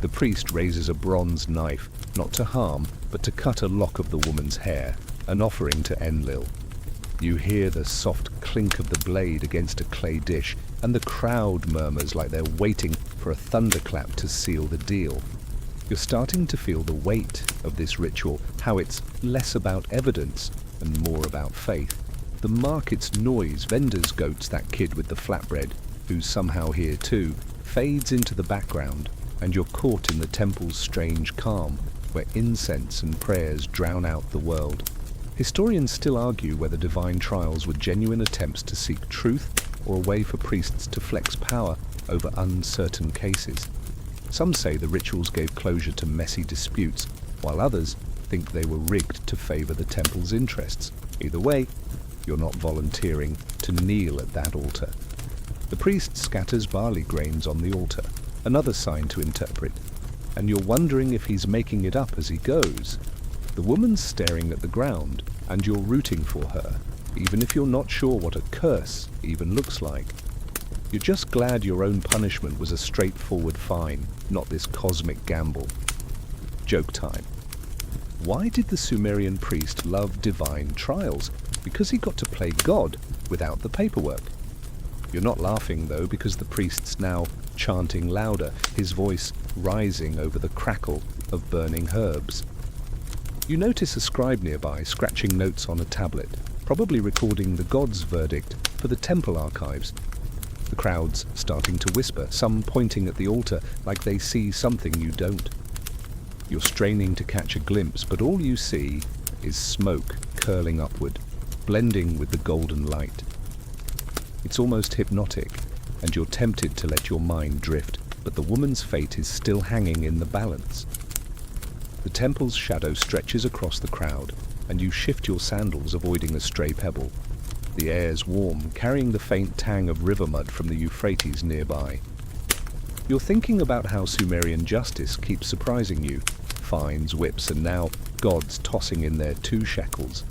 The priest raises a bronze knife, not to harm, but to cut a lock of the woman's hair, an offering to Enlil. You hear the soft clink of the blade against a clay dish, and the crowd murmurs like they're waiting for a thunderclap to seal the deal. You're starting to feel the weight of this ritual, how it's less about evidence and more about faith. The market's noise, vendors' goats, that kid with the flatbread, who's somehow here too, fades into the background, and you're caught in the temple's strange calm, where incense and prayers drown out the world. Historians still argue whether divine trials were genuine attempts to seek truth or a way for priests to flex power over uncertain cases. Some say the rituals gave closure to messy disputes, while others think they were rigged to favor the temple's interests. Either way, you're not volunteering to kneel at that altar. The priest scatters barley grains on the altar, another sign to interpret, and you're wondering if he's making it up as he goes. The woman's staring at the ground, and you're rooting for her, even if you're not sure what a curse even looks like. You're just glad your own punishment was a straightforward fine, not this cosmic gamble. Joke time. Why did the Sumerian priest love divine trials? Because he got to play God without the paperwork. You're not laughing, though, because the priest's now chanting louder, his voice rising over the crackle of burning herbs. You notice a scribe nearby scratching notes on a tablet, probably recording the god's verdict for the temple archives. The crowd's starting to whisper, some pointing at the altar like they see something you don't. You're straining to catch a glimpse, but all you see is smoke curling upward, blending with the golden light. It's almost hypnotic, and you're tempted to let your mind drift, but the woman's fate is still hanging in the balance. The temple's shadow stretches across the crowd, and you shift your sandals, avoiding a stray pebble. The air's warm, carrying the faint tang of river mud from the Euphrates nearby. You're thinking about how Sumerian justice keeps surprising you. Fines, whips, and now gods tossing in their 2 shekels.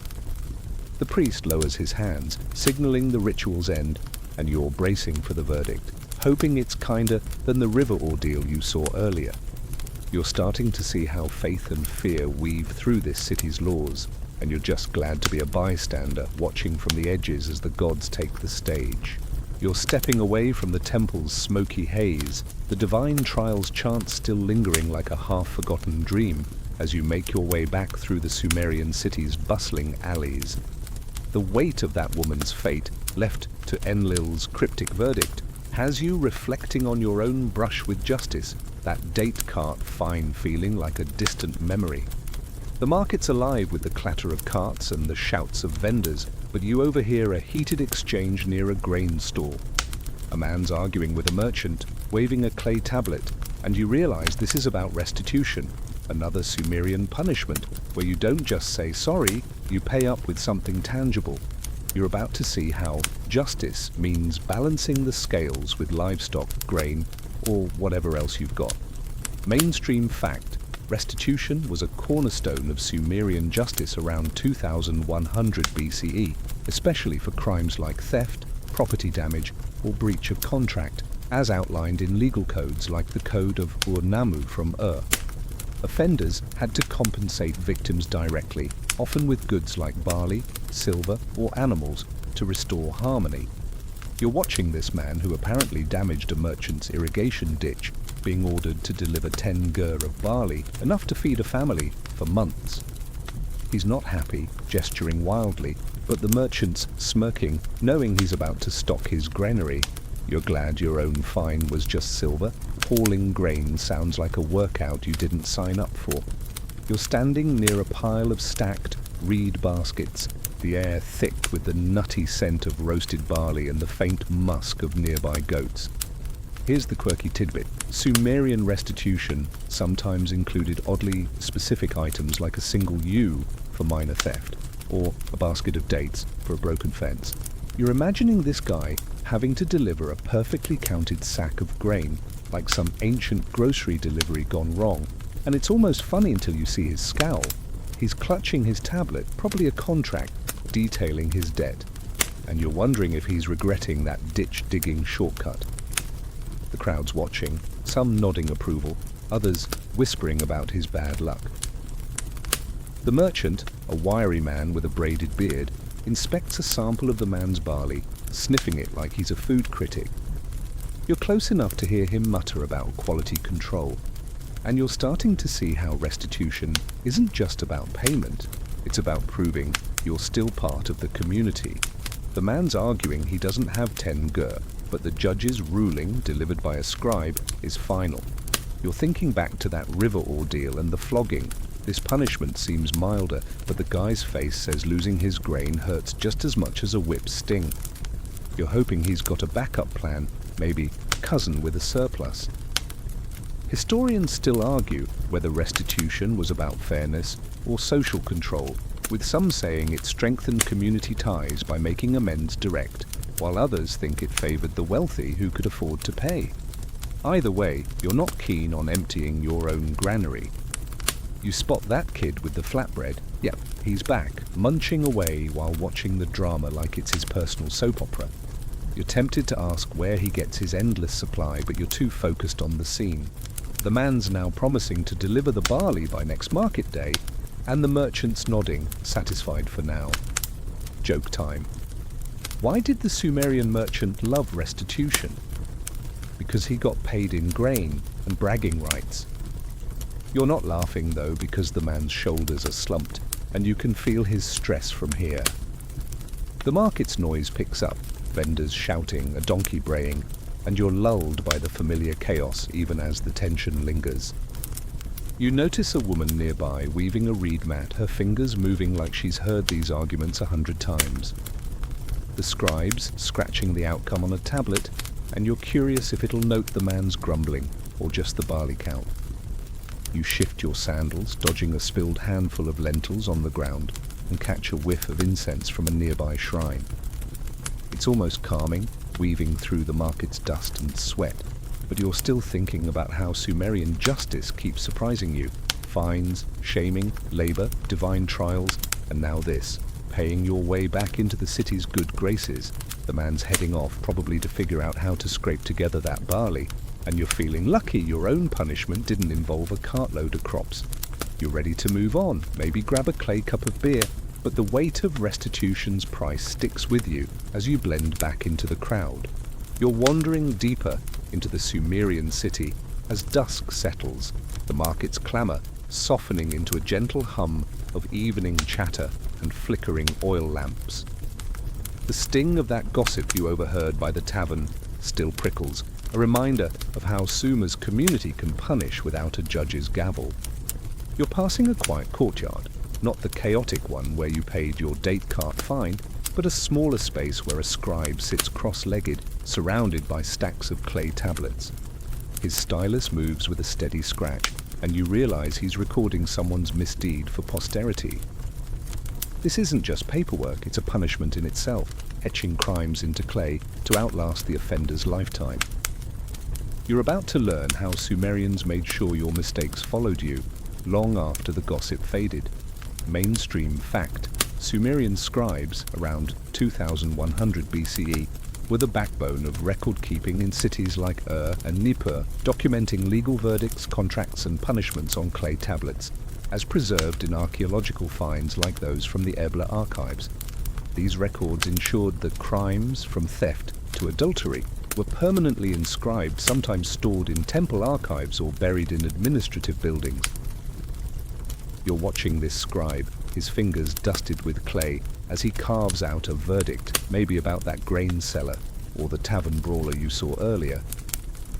The priest lowers his hands, signaling the ritual's end, and you're bracing for the verdict, hoping it's kinder than the river ordeal you saw earlier. You're starting to see how faith and fear weave through this city's laws, and you're just glad to be a bystander, watching from the edges as the gods take the stage. You're stepping away from the temple's smoky haze, the divine trial's chant still lingering like a half-forgotten dream as you make your way back through the Sumerian city's bustling alleys. The weight of that woman's fate, left to Enlil's cryptic verdict, has you reflecting on your own brush with justice, that date cart fine feeling like a distant memory. The market's alive with the clatter of carts and the shouts of vendors, but you overhear a heated exchange near a grain store. A man's arguing with a merchant, waving a clay tablet, and you realize this is about restitution, another Sumerian punishment, where you don't just say sorry, you pay up with something tangible. You're about to see how justice means balancing the scales with livestock, grain, or whatever else you've got. Mainstream fact: restitution was a cornerstone of Sumerian justice around 2100 BCE, especially for crimes like theft, property damage, or breach of contract, as outlined in legal codes like the Code of Ur-Nammu from Ur. Offenders had to compensate victims directly, often with goods like barley, silver, or animals, to restore harmony. You're watching this man, who apparently damaged a merchant's irrigation ditch, being ordered to deliver 10 gur of barley, enough to feed a family for months. He's not happy, gesturing wildly, but the merchant's smirking, knowing he's about to stock his granary. You're glad your own fine was just silver. Hauling grain sounds like a workout you didn't sign up for. You're standing near a pile of stacked reed baskets, the air thick with the nutty scent of roasted barley and the faint musk of nearby goats. Here's the quirky tidbit. Sumerian restitution sometimes included oddly specific items like a single ewe for minor theft, or a basket of dates for a broken fence. You're imagining this guy having to deliver a perfectly counted sack of grain, like some ancient grocery delivery gone wrong, and it's almost funny until you see his scowl. He's clutching his tablet, probably a contract detailing his debt, and you're wondering if he's regretting that ditch-digging shortcut. The crowd's watching, some nodding approval, others whispering about his bad luck. The merchant, a wiry man with a braided beard, inspects a sample of the man's barley, sniffing it like he's a food critic. You're close enough to hear him mutter about quality control, and you're starting to see how restitution isn't just about payment, it's about proving you're still part of the community. The man's arguing he doesn't have 10 gur, but the judge's ruling, delivered by a scribe, is final. You're thinking back to that river ordeal and the flogging. This punishment seems milder, but the guy's face says losing his grain hurts just as much as a whip sting. You're hoping he's got a backup plan, maybe a cousin with a surplus. Historians still argue whether restitution was about fairness or social control, with some saying it strengthened community ties by making amends direct, while others think it favored the wealthy who could afford to pay. Either way, you're not keen on emptying your own granary. You spot that kid with the flatbread. Yep, he's back, munching away while watching the drama like it's his personal soap opera. You're tempted to ask where he gets his endless supply, but you're too focused on the scene. The man's now promising to deliver the barley by next market day, and the merchant's nodding, satisfied for now. Joke time. Why did the Sumerian merchant love restitution? Because he got paid in grain and bragging rights. You're not laughing, though, because the man's shoulders are slumped, and you can feel his stress from here. The market's noise picks up, vendors shouting, a donkey braying, and you're lulled by the familiar chaos even as the tension lingers. You notice a woman nearby weaving a reed mat, her fingers moving like she's heard these arguments 100 times. The scribe's scratching the outcome on a tablet, and you're curious if it'll note the man's grumbling or just the barley count. You shift your sandals, dodging a spilled handful of lentils on the ground, and catch a whiff of incense from a nearby shrine. It's almost calming, weaving through the market's dust and sweat, but you're still thinking about how Sumerian justice keeps surprising you. Fines, shaming, labor, divine trials, and now this, paying your way back into the city's good graces. The man's heading off, probably to figure out how to scrape together that barley, and you're feeling lucky your own punishment didn't involve a cartload of crops. You're ready to move on, maybe grab a clay cup of beer, but the weight of restitution's price sticks with you as you blend back into the crowd. You're wandering deeper into the Sumerian city as dusk settles, the market's clamor softening into a gentle hum of evening chatter and flickering oil lamps. The sting of that gossip you overheard by the tavern still prickles, a reminder of how Suma's community can punish without a judge's gavel. You're passing a quiet courtyard, not the chaotic one where you paid your date cart fine, but a smaller space where a scribe sits cross-legged, surrounded by stacks of clay tablets. His stylus moves with a steady scratch, and you realize he's recording someone's misdeed for posterity. This isn't just paperwork, it's a punishment in itself, etching crimes into clay to outlast the offender's lifetime. You're about to learn how Sumerians made sure your mistakes followed you long after the gossip faded. Mainstream fact: Sumerian scribes, around 2100 BCE, were the backbone of record-keeping in cities like and Nippur, documenting legal verdicts, contracts, and punishments on clay tablets, as preserved in archaeological finds like those from the Ebla archives. These records ensured that crimes, from theft to adultery, were permanently inscribed, sometimes stored in temple archives or buried in administrative buildings. You're watching this scribe, his fingers dusted with clay, as he carves out a verdict, maybe about that grain seller or the tavern brawler you saw earlier.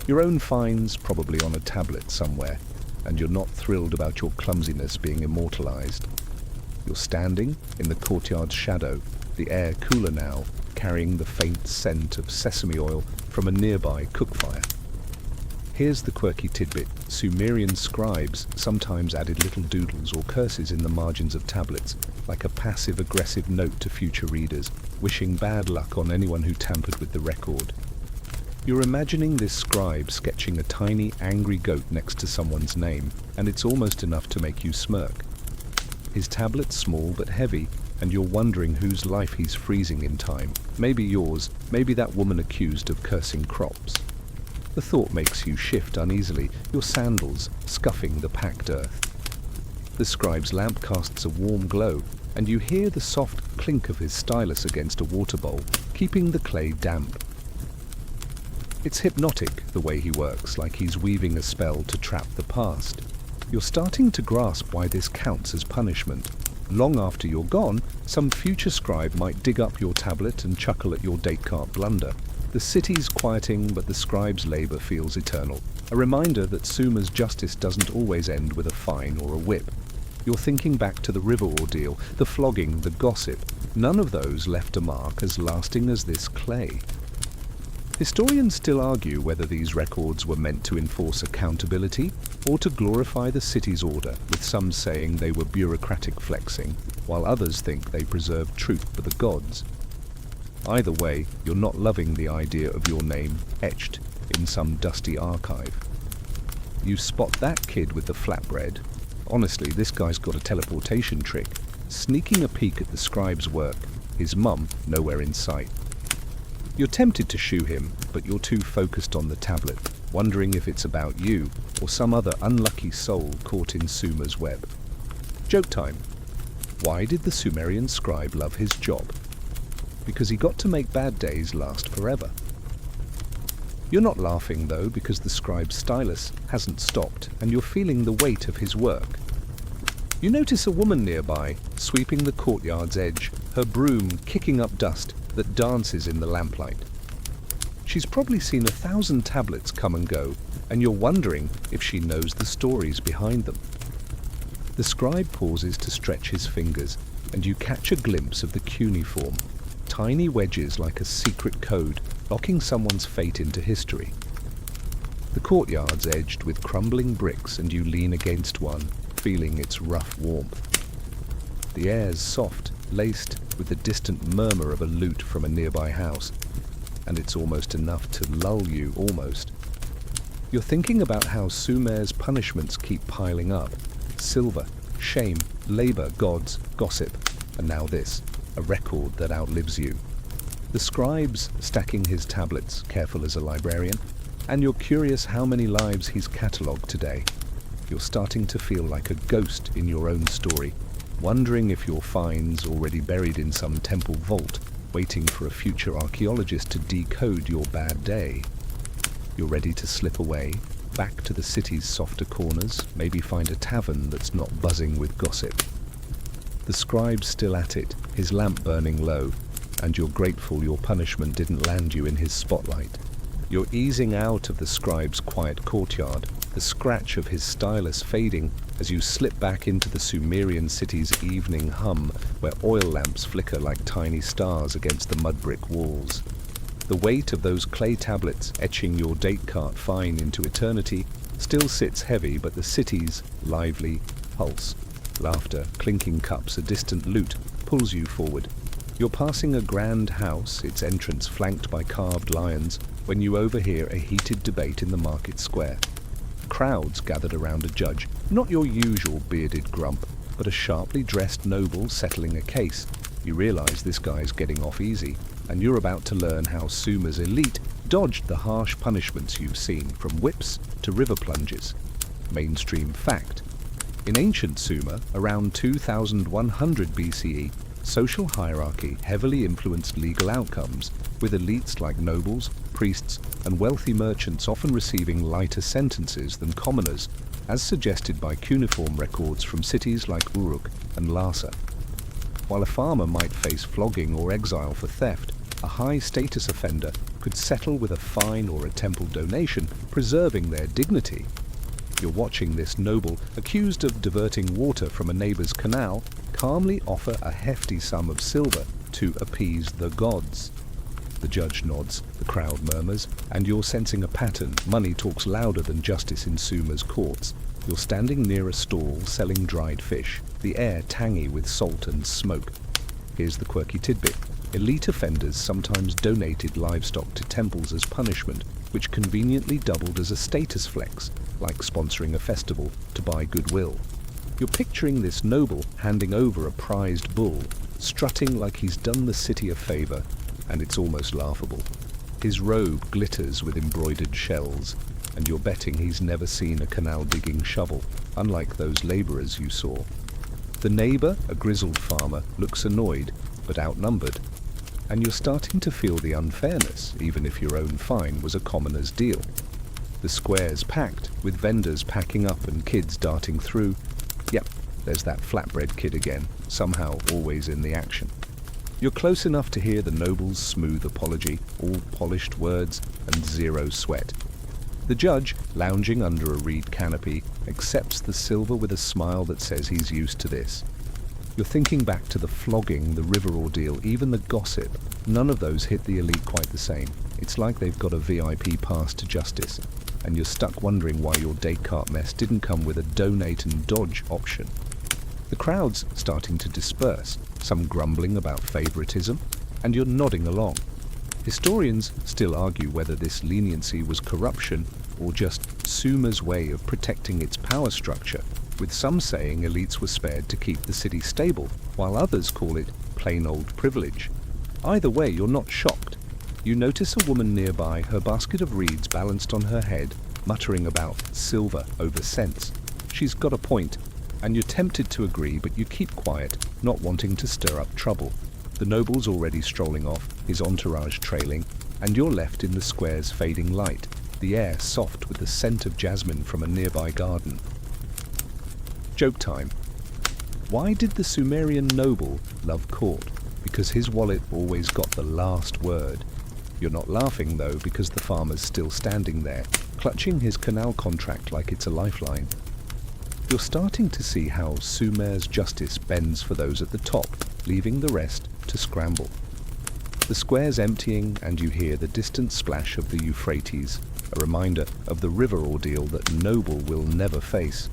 Your own finds probably on a tablet somewhere, and you're not thrilled about your clumsiness being immortalized. You're standing in the courtyard's shadow, the air cooler now, carrying the faint scent of sesame oil from a nearby cookfire. Here's the quirky tidbit. Sumerian scribes sometimes added little doodles or curses in the margins of tablets, like a passive-aggressive note to future readers, wishing bad luck on anyone who tampered with the record. You're imagining this scribe sketching a tiny, angry goat next to someone's name, and it's almost enough to make you smirk. His tablet's small but heavy, and you're wondering whose life he's freezing in time. Maybe yours, maybe that woman accused of cursing crops. The thought makes you shift uneasily, your sandals scuffing the packed earth. The scribe's lamp casts a warm glow, and you hear the soft clink of his stylus against a water bowl, keeping the clay damp. It's hypnotic, the way he works, like he's weaving a spell to trap the past. You're starting to grasp why this counts as punishment. Long after you're gone, some future scribe might dig up your tablet and chuckle at your date cart blunder. The city's quieting, but the scribe's labor feels eternal. A reminder that Sumer's justice doesn't always end with a fine or a whip. You're thinking back to the river ordeal, the flogging, the gossip. None of those left a mark as lasting as this clay. Historians still argue whether these records were meant to enforce accountability or to glorify the city's order, with some saying they were bureaucratic flexing, while others think they preserved truth for the gods. Either way, you're not loving the idea of your name etched in some dusty archive. You spot that kid with the flatbread. Honestly, this guy's got a teleportation trick, sneaking a peek at the scribe's work, his mum nowhere in sight. You're tempted to shoo him, but you're too focused on the tablet, wondering if it's about you or some other unlucky soul caught in Sumer's web. Joke time. Why did the Sumerian scribe love his job? Because he got to make bad days last forever. You're not laughing, though, because the scribe's stylus hasn't stopped, and you're feeling the weight of his work. You notice a woman nearby, sweeping the courtyard's edge, her broom kicking up dust that dances in the lamplight. She's probably seen 1,000 tablets come and go, and you're wondering if she knows the stories behind them. The scribe pauses to stretch his fingers, and you catch a glimpse of the cuneiform, tiny wedges like a secret code, locking someone's fate into history. The courtyard's edged with crumbling bricks, and you lean against one, feeling its rough warmth. The air's soft, laced with the distant murmur of a lute from a nearby house, and it's almost enough to lull you, almost. You're thinking about how Sumer's punishments keep piling up. Silver, shame, labor, gods, gossip, and now this, a record that outlives you. The scribe's stacking his tablets, careful as a librarian, and you're curious how many lives he's catalogued today. You're starting to feel like a ghost in your own story, wondering if your find's already buried in some temple vault, waiting for a future archaeologist to decode your bad day. You're ready to slip away, back to the city's softer corners, maybe find a tavern that's not buzzing with gossip. The scribe's still at it, his lamp burning low, and you're grateful your punishment didn't land you in his spotlight. You're easing out of the scribe's quiet courtyard, the scratch of his stylus fading as you slip back into the Sumerian city's evening hum, where oil lamps flicker like tiny stars against the mud brick walls. The weight of those clay tablets etching your date cart fine into eternity still sits heavy, but the city's lively pulse, laughter, clinking cups, a distant lute pulls you forward. You're passing a grand house, its entrance flanked by carved lions, when you overhear a heated debate in the market square. Crowds gathered around a judge, not your usual bearded grump, but a sharply dressed noble settling a case. You realize this guy's getting off easy, and you're about to learn how Sumer's elite dodged the harsh punishments you've seen, from whips to river plunges. Mainstream fact. In ancient Sumer, around 2100 BCE, social hierarchy heavily influenced legal outcomes, with elites like nobles, priests, and wealthy merchants often receiving lighter sentences than commoners, as suggested by cuneiform records from cities like Uruk and Lhasa. While a farmer might face flogging or exile for theft, a high-status offender could settle with a fine or a temple donation, preserving their dignity. You're watching this noble, accused of diverting water from a neighbor's canal, calmly offer a hefty sum of silver to appease the gods. The judge nods, the crowd murmurs, and you're sensing a pattern. Money talks louder than justice in Sumer's courts. You're standing near a stall selling dried fish, the air tangy with salt and smoke. Here's the quirky tidbit. Elite offenders sometimes donated livestock to temples as punishment, which conveniently doubled as a status flex, like sponsoring a festival to buy goodwill. You're picturing this noble handing over a prized bull, strutting like he's done the city a favor, and it's almost laughable. His robe glitters with embroidered shells, and you're betting he's never seen a canal-digging shovel, unlike those laborers you saw. The neighbor, a grizzled farmer, looks annoyed, but outnumbered, and you're starting to feel the unfairness, even if your own fine was a commoner's deal. The square's packed, with vendors packing up and kids darting through. Yep, there's that flatbread kid again, somehow always in the action. You're close enough to hear the noble's smooth apology, all polished words and zero sweat. The judge, lounging under a reed canopy, accepts the silver with a smile that says he's used to this. You're thinking back to the flogging, the river ordeal, even the gossip. None of those hit the elite quite the same. It's like they've got a VIP pass to justice, and you're stuck wondering why your Descartes mess didn't come with a donate and dodge option. The crowd's starting to disperse, some grumbling about favoritism, and you're nodding along. Historians still argue whether this leniency was corruption or just Sumer's way of protecting its power structure, with some saying elites were spared to keep the city stable, while others call it plain old privilege. Either way, you're not shocked. You notice a woman nearby, her basket of reeds balanced on her head, muttering about silver over cents. She's got a point, and you're tempted to agree, but you keep quiet, not wanting to stir up trouble. The noble's already strolling off, his entourage trailing, and you're left in the square's fading light, the air soft with the scent of jasmine from a nearby garden. Joke time. Why did the Sumerian noble love court? Because his wallet always got the last word. You're not laughing, though, because the farmer's still standing there, clutching his canal contract like it's a lifeline. You're starting to see how Sumer's justice bends for those at the top, leaving the rest to scramble. The square's emptying, and you hear the distant splash of the Euphrates, a reminder of the river ordeal that noble will never face.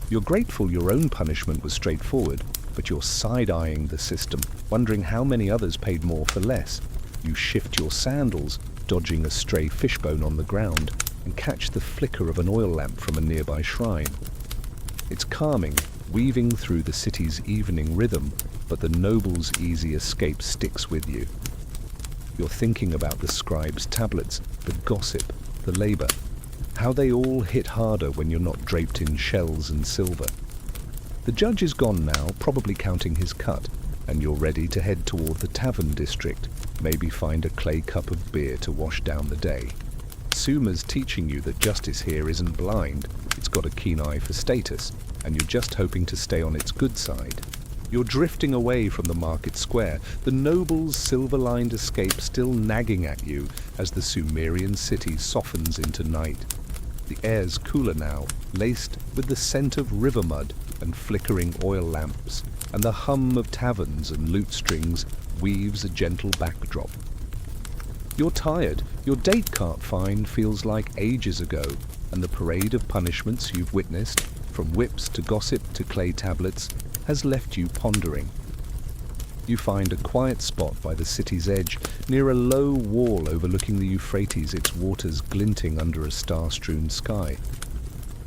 You're grateful your own punishment was straightforward, but you're side-eyeing the system, wondering how many others paid more for less. You shift your sandals, dodging a stray fishbone on the ground, and catch the flicker of an oil lamp from a nearby shrine. It's calming, weaving through the city's evening rhythm, but the noble's easy escape sticks with you. You're thinking about the scribe's tablets, the gossip, the labor, how they all hit harder when you're not draped in shells and silver. The judge is gone now, probably counting his cut, and you're ready to head toward the tavern district, maybe find a clay cup of beer to wash down the day. Sumer's teaching you that justice here isn't blind, it's got a keen eye for status, and you're just hoping to stay on its good side. You're drifting away from the market square, the noble's silver-lined escape still nagging at you as the Sumerian city softens into night. The air's cooler now, laced with the scent of river mud and flickering oil lamps, and the hum of taverns and lute strings weaves a gentle backdrop. You're tired. Your Descartes find feels like ages ago, and the parade of punishments you've witnessed, from whips to gossip to clay tablets, has left you pondering. You find a quiet spot by the city's edge, near a low wall overlooking the Euphrates, its waters glinting under a star-strewn sky.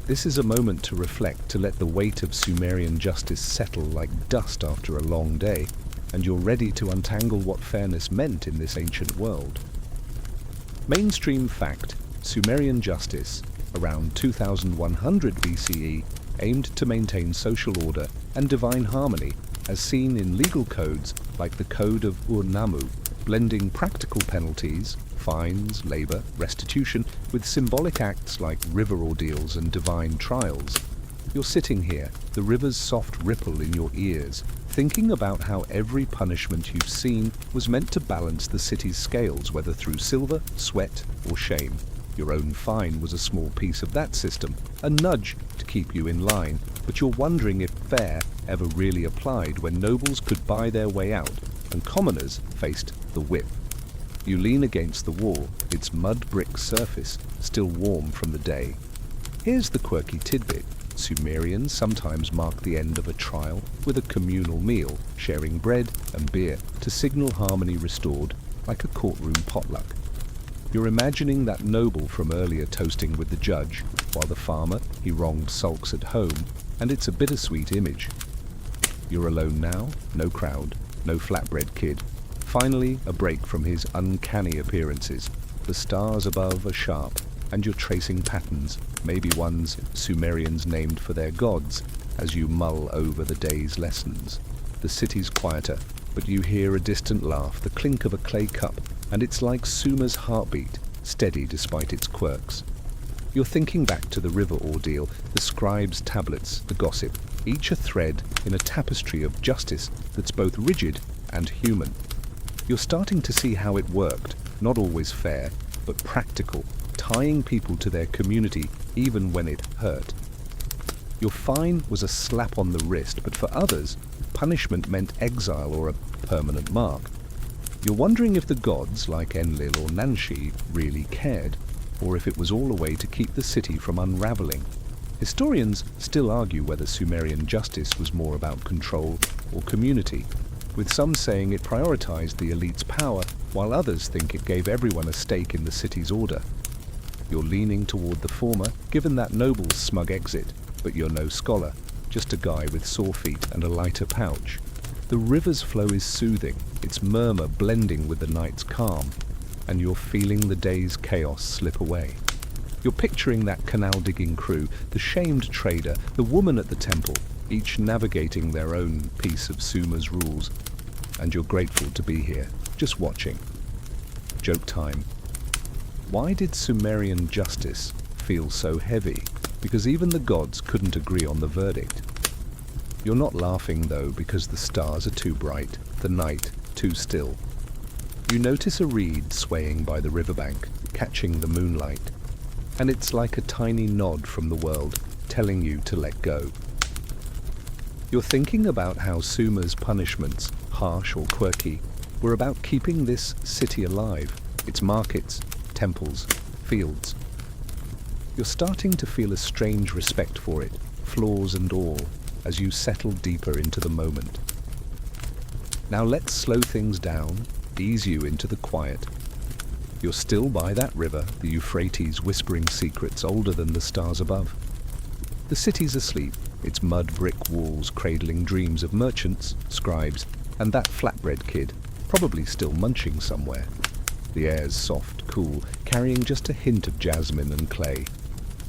This is a moment to reflect, to let the weight of Sumerian justice settle like dust after a long day, and you're ready to untangle what fairness meant in this ancient world. Mainstream fact: Sumerian justice, around 2100 BCE, aimed to maintain social order and divine harmony, as seen in legal codes like the Code of Ur-Nammu, blending practical penalties, fines, labor, restitution, with symbolic acts like river ordeals and divine trials. You're sitting here, the river's soft ripple in your ears, thinking about how every punishment you've seen was meant to balance the city's scales, whether through silver, sweat, or shame. Your own fine was a small piece of that system, a nudge to keep you in line, but you're wondering if fair ever really applied when nobles could buy their way out and commoners faced the whip. You lean against the wall, its mud brick surface still warm from the day. Here's the quirky tidbit. Sumerians sometimes mark the end of a trial with a communal meal, sharing bread and beer to signal harmony restored, like a courtroom potluck. You're imagining that noble from earlier toasting with the judge, while the farmer he wronged sulks at home, and it's a bittersweet image. You're alone now, no crowd, no flatbread kid. Finally, a break from his uncanny appearances. The stars above are sharp, and you're tracing patterns, maybe ones Sumerians named for their gods, as you mull over the day's lessons. The city's quieter, but you hear a distant laugh, the clink of a clay cup, and it's like Sumer's heartbeat, steady despite its quirks. You're thinking back to the river ordeal, the scribe's tablets, the gossip, each a thread in a tapestry of justice that's both rigid and human. You're starting to see how it worked, not always fair, but practical, tying people to their community even when it hurt. Your fine was a slap on the wrist, but for others, punishment meant exile or a permanent mark. You're wondering if the gods, like Enlil or Nanshi, really cared, or if it was all a way to keep the city from unraveling. Historians still argue whether Sumerian justice was more about control or community, with some saying it prioritized the elite's power, while others think it gave everyone a stake in the city's order. You're leaning toward the former, given that noble's smug exit, but you're no scholar, just a guy with sore feet and a lighter pouch. The river's flow is soothing, its murmur blending with the night's calm, and you're feeling the day's chaos slip away. You're picturing that canal-digging crew, the shamed trader, the woman at the temple, each navigating their own piece of Sumer's rules, and you're grateful to be here, just watching. Joke time. Why did Sumerian justice feel so heavy? Because even the gods couldn't agree on the verdict. You're not laughing, though, because the stars are too bright, the night too still. You notice a reed swaying by the riverbank, catching the moonlight, and it's like a tiny nod from the world, telling you to let go. You're thinking about how Sumer's punishments, harsh or quirky, were about keeping this city alive, its markets, temples, fields. You're starting to feel a strange respect for it, flaws and all, as you settle deeper into the moment. Now let's slow things down, ease you into the quiet. You're still by that river, the Euphrates, whispering secrets older than the stars above. The city's asleep, its mud brick walls cradling dreams of merchants, scribes, and that flatbread kid, probably still munching somewhere. The air's soft, cool, carrying just a hint of jasmine and clay,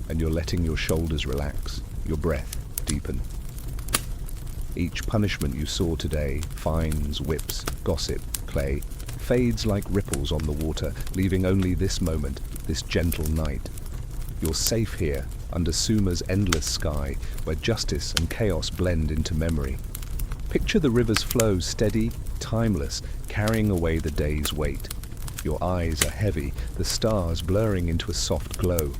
and you're letting your shoulders relax, your breath deepen. Each punishment you saw today, fines, whips, gossip, clay, fades like ripples on the water, leaving only this moment, this gentle night. You're safe here, under Sumer's endless sky, where justice and chaos blend into memory. Picture the river's flow, steady, timeless, carrying away the day's weight. Your eyes are heavy, the stars blurring into a soft glow.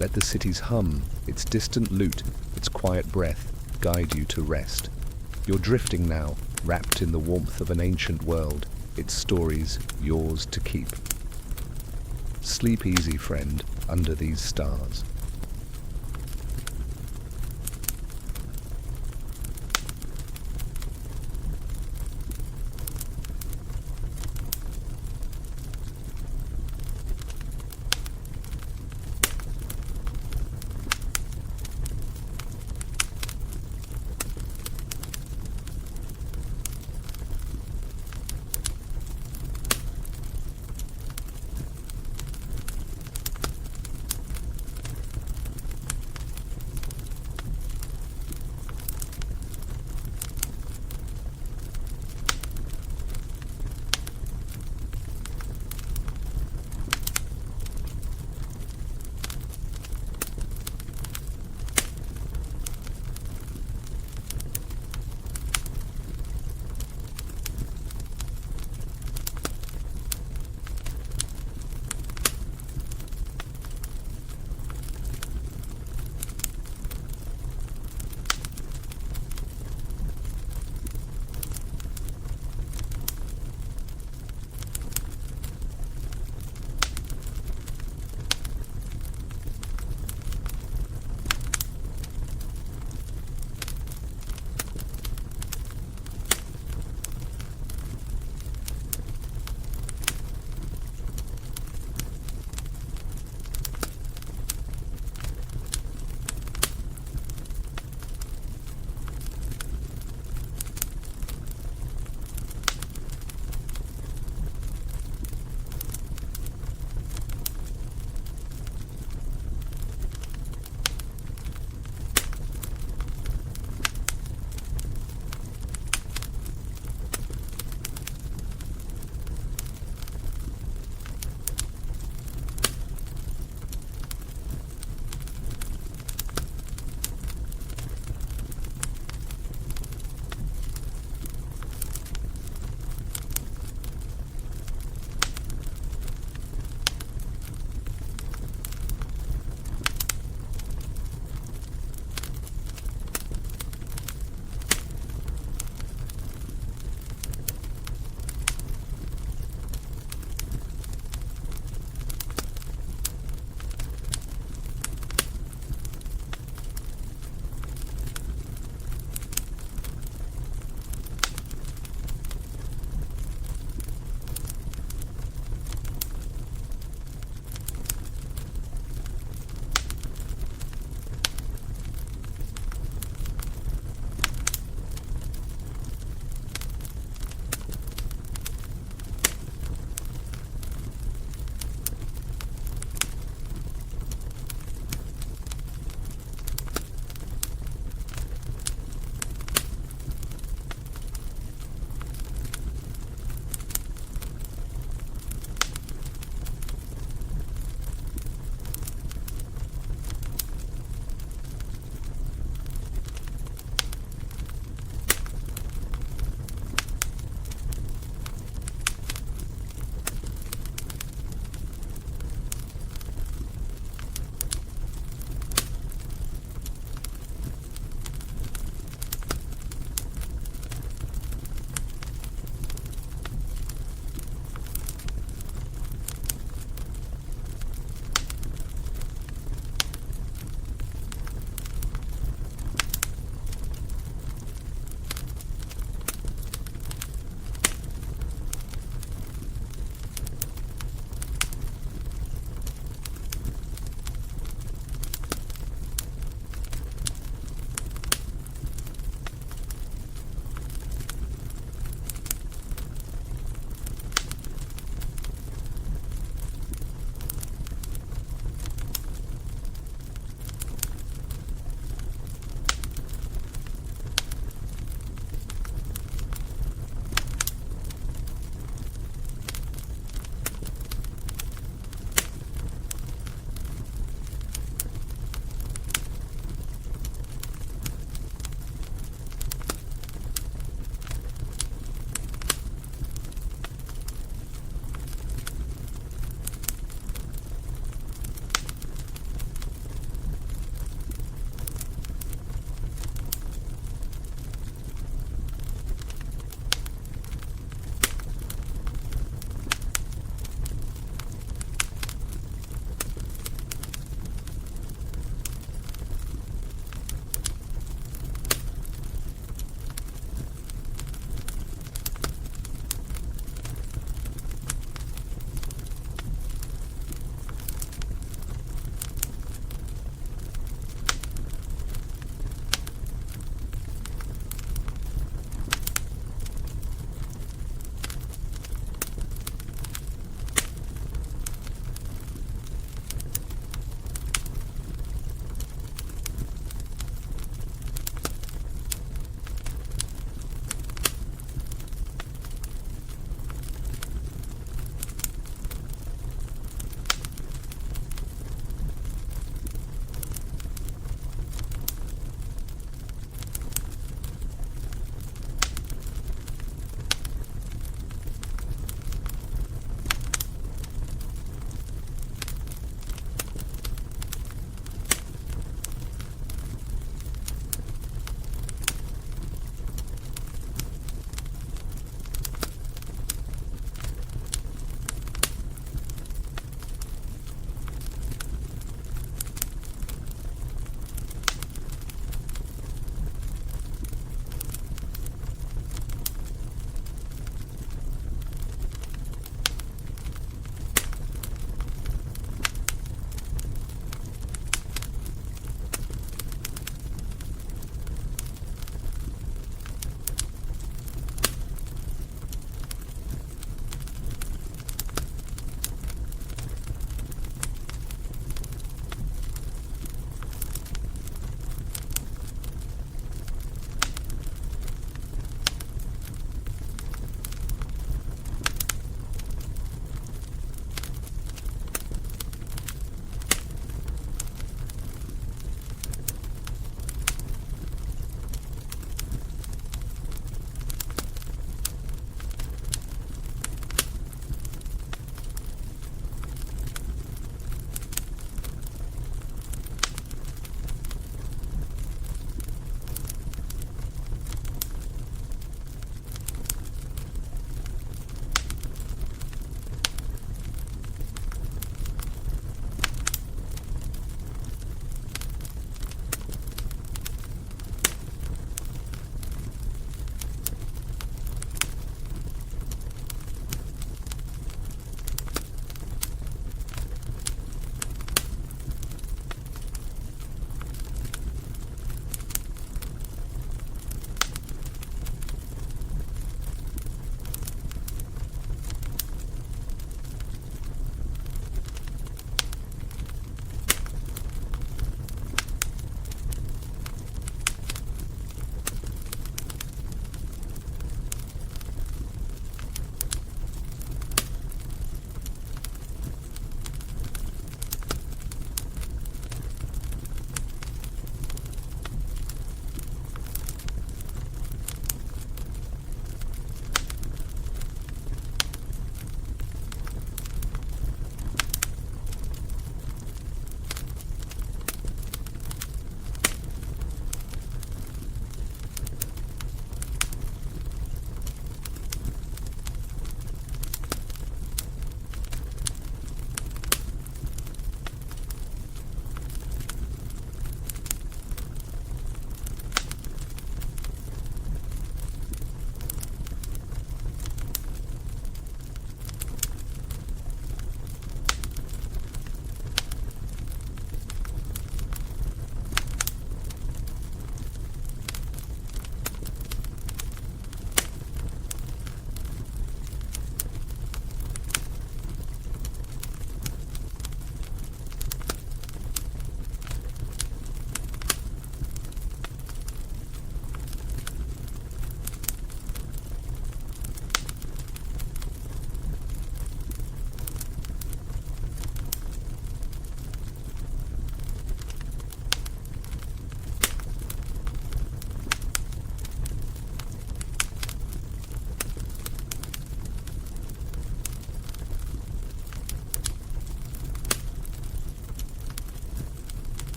Let the city's hum, its distant lute, its quiet breath, guide you to rest. You're drifting now, wrapped in the warmth of an ancient world, its stories yours to keep. Sleep easy, friend, under these stars.